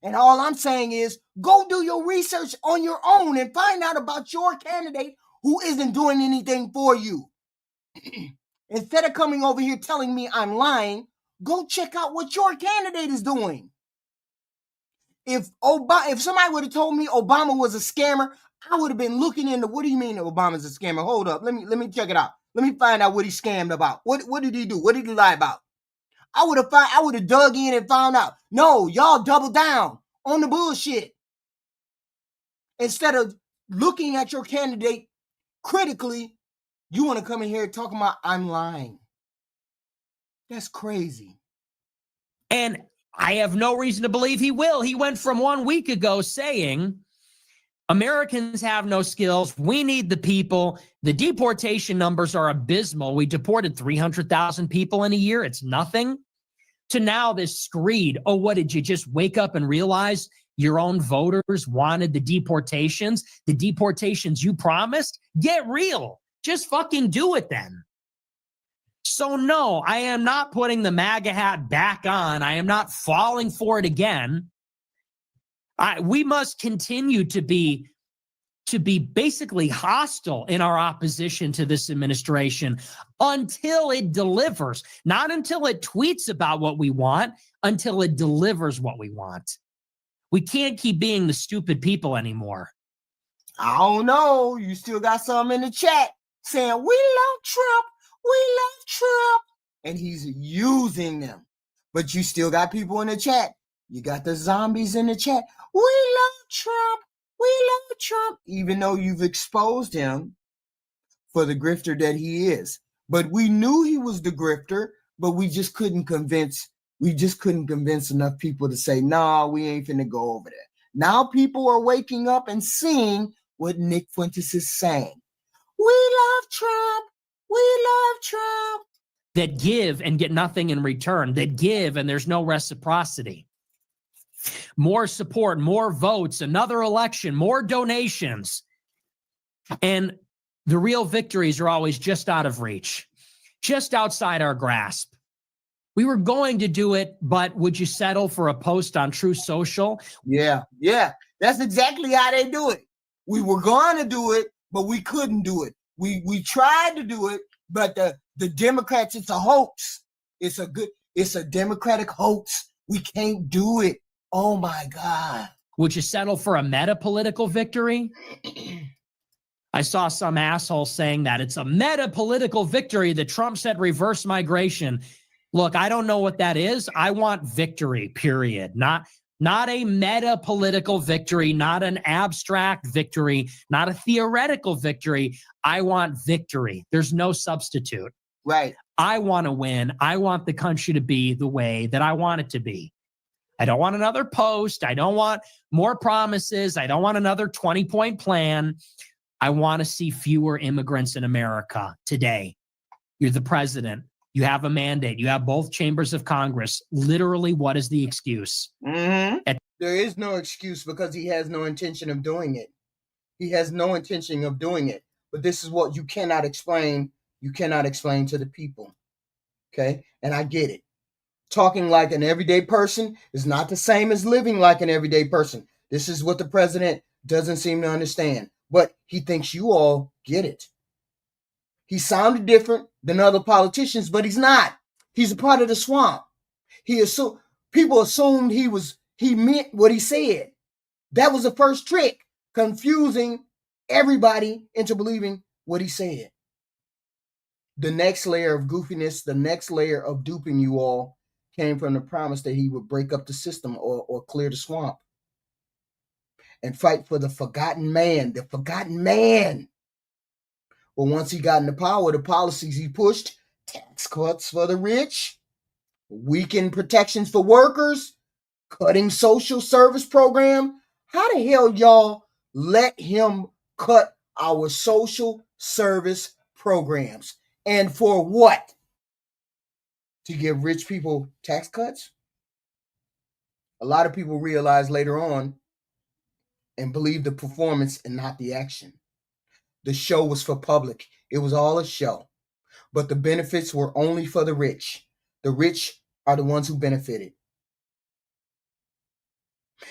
And all I'm saying is go do your research on your own and find out about your candidate who isn't doing anything for you. Instead of coming over here telling me I'm lying, go check out what your candidate is doing. If somebody would have told me Obama was a scammer, I would have been looking into, what do you mean Obama's a scammer? Hold up, let me check it out. Let me find out what he scammed about. What did he do? What did he lie about? I would have dug in and found out. No, y'all double down on the bullshit. Instead of looking at your candidate critically, you want to come in here talking about I'm lying. That's crazy. And I have no reason to believe he will. He went from 1 week ago saying, Americans have no skills. We need the people. The deportation numbers are abysmal. We deported 300,000 people in a year. It's nothing. To now this screed. Oh, what, did you just wake up and realize your own voters wanted the deportations? The deportations you promised? Get real. Just fucking do it then. So no, I am not putting the MAGA hat back on. I am not falling for it again. We must continue to be basically hostile in our opposition to this administration until it delivers, not until it tweets about what we want, until it delivers what we want. We can't keep being the stupid people anymore. I don't know. You still got some in the chat saying, we love Trump. We love Trump. And he's using them. But you still got people in the chat. You got the zombies in the chat. We love Trump. We love Trump. Even though you've exposed him for the grifter that he is. But we knew he was the grifter, but we just couldn't convince enough people to say, no, we ain't finna go over there. Now people are waking up and seeing what Nick Fuentes is saying. We love Trump. We love Trump. That give and get nothing in return, that give and there's no reciprocity. More support, more votes, another election, more donations. And the real victories are always just out of reach, just outside our grasp. We were going to do it, but would you settle for a post on True Social? Yeah. That's exactly how they do it. We were going to do it, but we couldn't do it. We tried to do it, but the Democrats, it's a hoax. It's a Democratic hoax. We can't do it. Oh my God. Would you settle for a meta political victory? I saw some asshole saying that it's a meta political victory that Trump said reverse migration. Look, I don't know what that is. I want victory, period. Not a meta political victory, not an abstract victory, not a theoretical victory. I want victory. There's no substitute. Right. I want to win. I want the country to be the way that I want it to be. I don't want another post. I don't want more promises. I don't want another 20-point plan. I want to see fewer immigrants in America today. You're the president. You have a mandate. You have both chambers of Congress. Literally, what is the excuse? There is no excuse because he has no intention of doing it. He has no intention of doing it. But this is what you cannot explain. You cannot explain to the people. Okay? And I get it. Talking like an everyday person is not the same as living like an everyday person. This is what the president doesn't seem to understand. But he thinks you all get it. He sounded different than other politicians, but he's not. He's a part of the swamp. People assumed he meant what he said. That was the first trick, confusing everybody into believing what he said. The next layer of goofiness, the next layer of duping you all came from the promise that he would break up the system or clear the swamp and fight for the forgotten man, Well, once he got into power, the policies he pushed, tax cuts for the rich, weakened protections for workers, cutting social service program. How the hell y'all let him cut our social service programs? And for what? To give rich people tax cuts? A lot of people realize later on and believe the performance and not the action. The show was for public. It was all a show. But the benefits were only for the rich. The rich are the ones who benefited.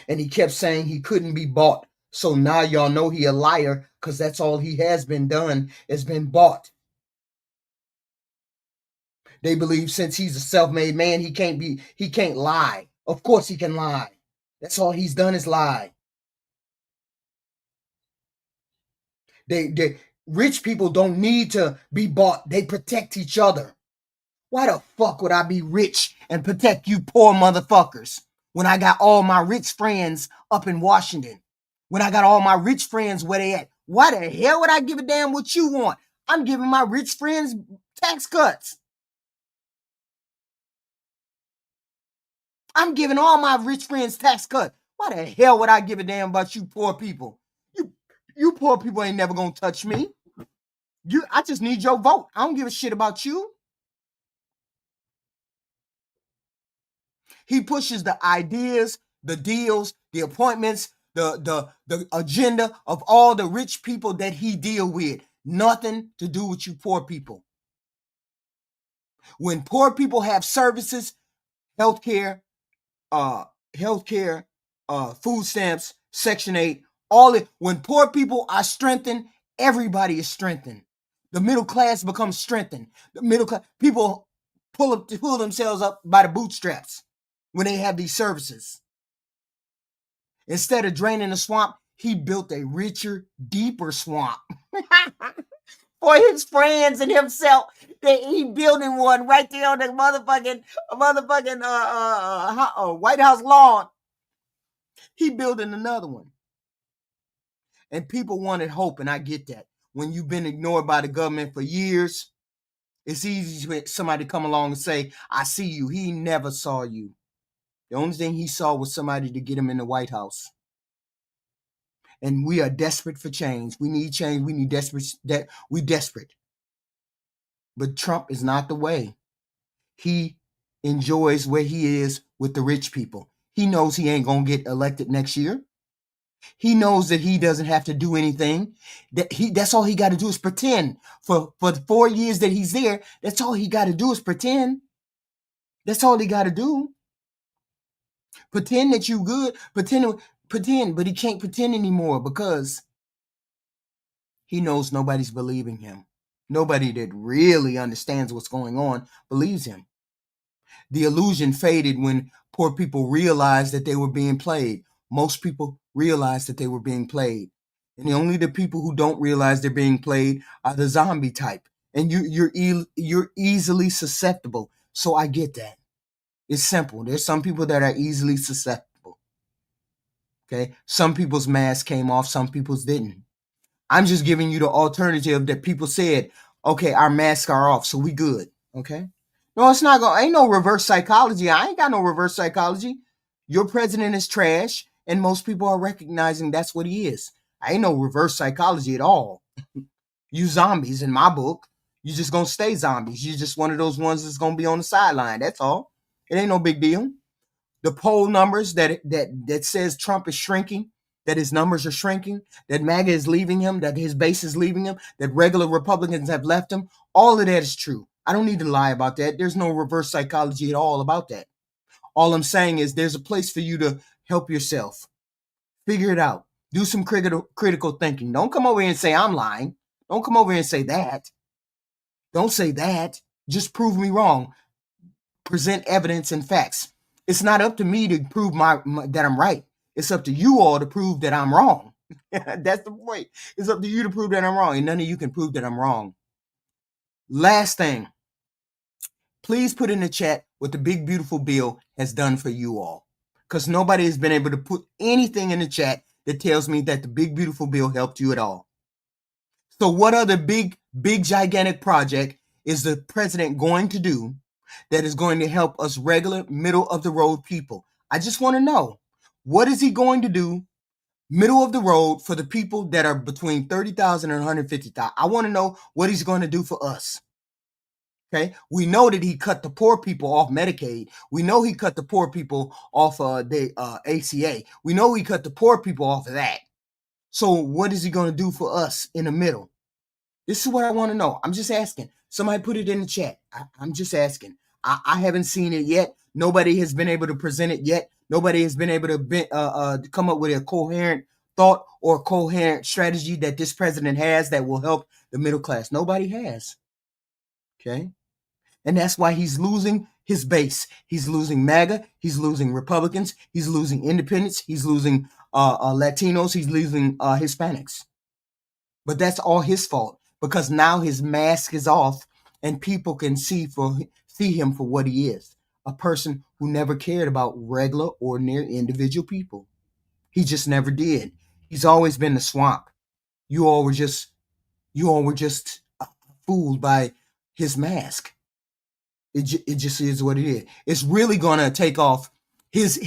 And he kept saying he couldn't be bought. So now y'all know he a liar because that's all he has been done, has been bought. They believe since he's a self-made man, he can't lie. Of course he can lie. That's all he's done is lie. Rich people don't need to be bought. They protect each other. Why the fuck would I be rich and protect you poor motherfuckers when I got all my rich friends up in Washington? When I got all my rich friends where they at? Why the hell would I give a damn what you want? I'm giving my rich friends tax cuts. I'm giving all my rich friends tax cuts. Why the hell would I give a damn about you poor people? You poor people ain't never gonna touch me. I just need your vote. I don't give a shit about you. He pushes the ideas, the deals, the appointments, the agenda of all the rich people that he deal with. Nothing to do with you poor people. When poor people have services, healthcare, food stamps, Section 8, when poor people are strengthened, everybody is strengthened. The middle class becomes strengthened. The middle class people pull themselves up by the bootstraps when they have these services. Instead of draining the swamp, he built a richer, deeper swamp for his friends and himself. He building one right there on the motherfucking White House lawn. He building another one. And people wanted hope, and I get that. When you've been ignored by the government for years, it's easy for somebody to come along and say, I see you. He never saw you. The only thing he saw was somebody to get him in the White House. And we are desperate for change. We need change. We need desperate. But Trump is not the way. He enjoys where he is with the rich people. He knows he ain't going to get elected next year. He knows that he doesn't have to do anything. That's all he got to do is pretend. For the 4 years that he's there, that's all he got to do is pretend. That's all he got to do. Pretend that you good. Pretend, but he can't pretend anymore because he knows nobody's believing him. Nobody that really understands what's going on believes him. The illusion faded when poor people realized that they were being played. most people realized that they were being played. And only the people who don't realize they're being played are the zombie type. And you're easily susceptible. So I get that. It's simple. There's some people that are easily susceptible. Okay? Some people's masks came off, some people's didn't. I'm just giving you the alternative that people said, okay, our masks are off, so we good. Okay? No, it's not going, ain't no reverse psychology. I ain't got no reverse psychology. Your president is trash, and most people are recognizing that's what he is. I ain't no reverse psychology at all. You zombies in my book. You just gonna stay zombies. You're just one of those ones that's gonna be on the sideline. That's all. It ain't no big deal. The poll numbers that says Trump is shrinking, that his numbers are shrinking, that MAGA is leaving him, that his base is leaving him, that regular Republicans have left him, all of that is true. I don't need to lie about that. There's no reverse psychology at all about that. All I'm saying is there's a place for you to help yourself. Figure it out. Do some critical thinking. Don't come over here and say I'm lying. Don't come over here and say that. Don't say that. Just prove me wrong. Present evidence and facts. It's not up to me to prove that I'm right. It's up to you all to prove that I'm wrong. That's the point. It's up to you to prove that I'm wrong, and none of you can prove that I'm wrong. Last thing, please put in the chat what the big beautiful bill has done for you all, because nobody has been able to put anything in the chat that tells me that the big beautiful bill helped you at all. So what other big gigantic project is the president going to do that is going to help us regular middle of the road people? I just want to know, what is he going to do middle of the road for the people that are between 30,000 and 150,000? I want to know what he's going to do for us. Okay, we know that he cut the poor people off Medicaid. We know he cut the poor people off the ACA. We know he cut the poor people off of that. So what is he going to do for us in the middle? This is what I want to know. I'm just asking. Somebody put it in the chat. I'm just asking. I haven't seen it yet. Nobody has been able to present it yet. Nobody has been able to come up with a coherent thought or coherent strategy that this president has that will help the middle class. Nobody has. Okay? And that's why he's losing his base. He's losing MAGA. He's losing Republicans. He's losing independents. He's losing Latinos. He's losing Hispanics. But that's all his fault, because now his mask is off and people can see him for what he is, a person who never cared about regular, ordinary, individual people. He just never did. He's always been the swamp. You all were just fooled by his mask. It just is what it is. It's really gonna take off. His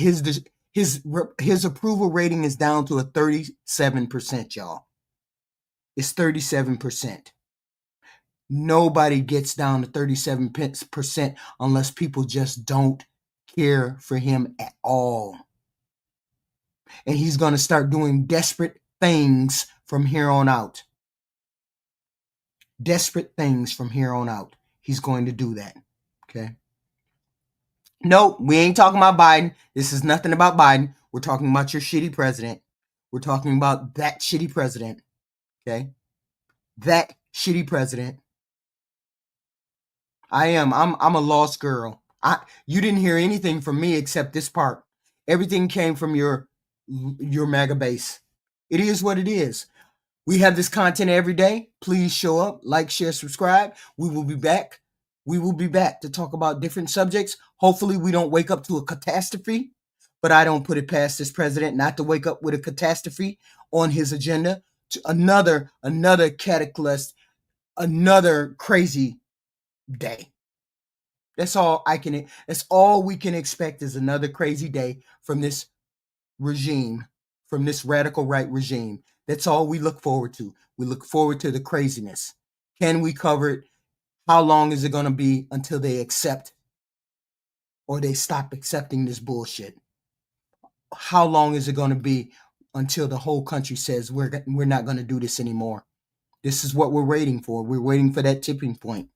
approval rating is down to a 37%, y'all. It's 37%. Nobody gets down to 37% unless people just don't care for him at all. And he's going to start doing desperate things from here on out. Desperate things from here on out. He's going to do that. Okay? No, we ain't talking about Biden. This is nothing about Biden. We're talking about your shitty president. We're talking about that shitty president. Okay? That shitty president. I'm a lost girl. You didn't hear anything from me except this part. Everything came from your MAGA base. It is what it is. We have this content every day. Please show up, like, share, subscribe. We will be back. We will be back to talk about different subjects. Hopefully we don't wake up to a catastrophe, but I don't put it past this president not to wake up with a catastrophe on his agenda. To another cataclysm, another crazy day. That's all we can expect, is another crazy day from this regime, from this radical right regime. That's all we look forward to. We look forward to the craziness. Can we cover it? How long is it going to be until they accept or they stop accepting this bullshit? How long is it going to be until the whole country says we're not going to do this anymore? This is what we're waiting for. We're waiting for that tipping point.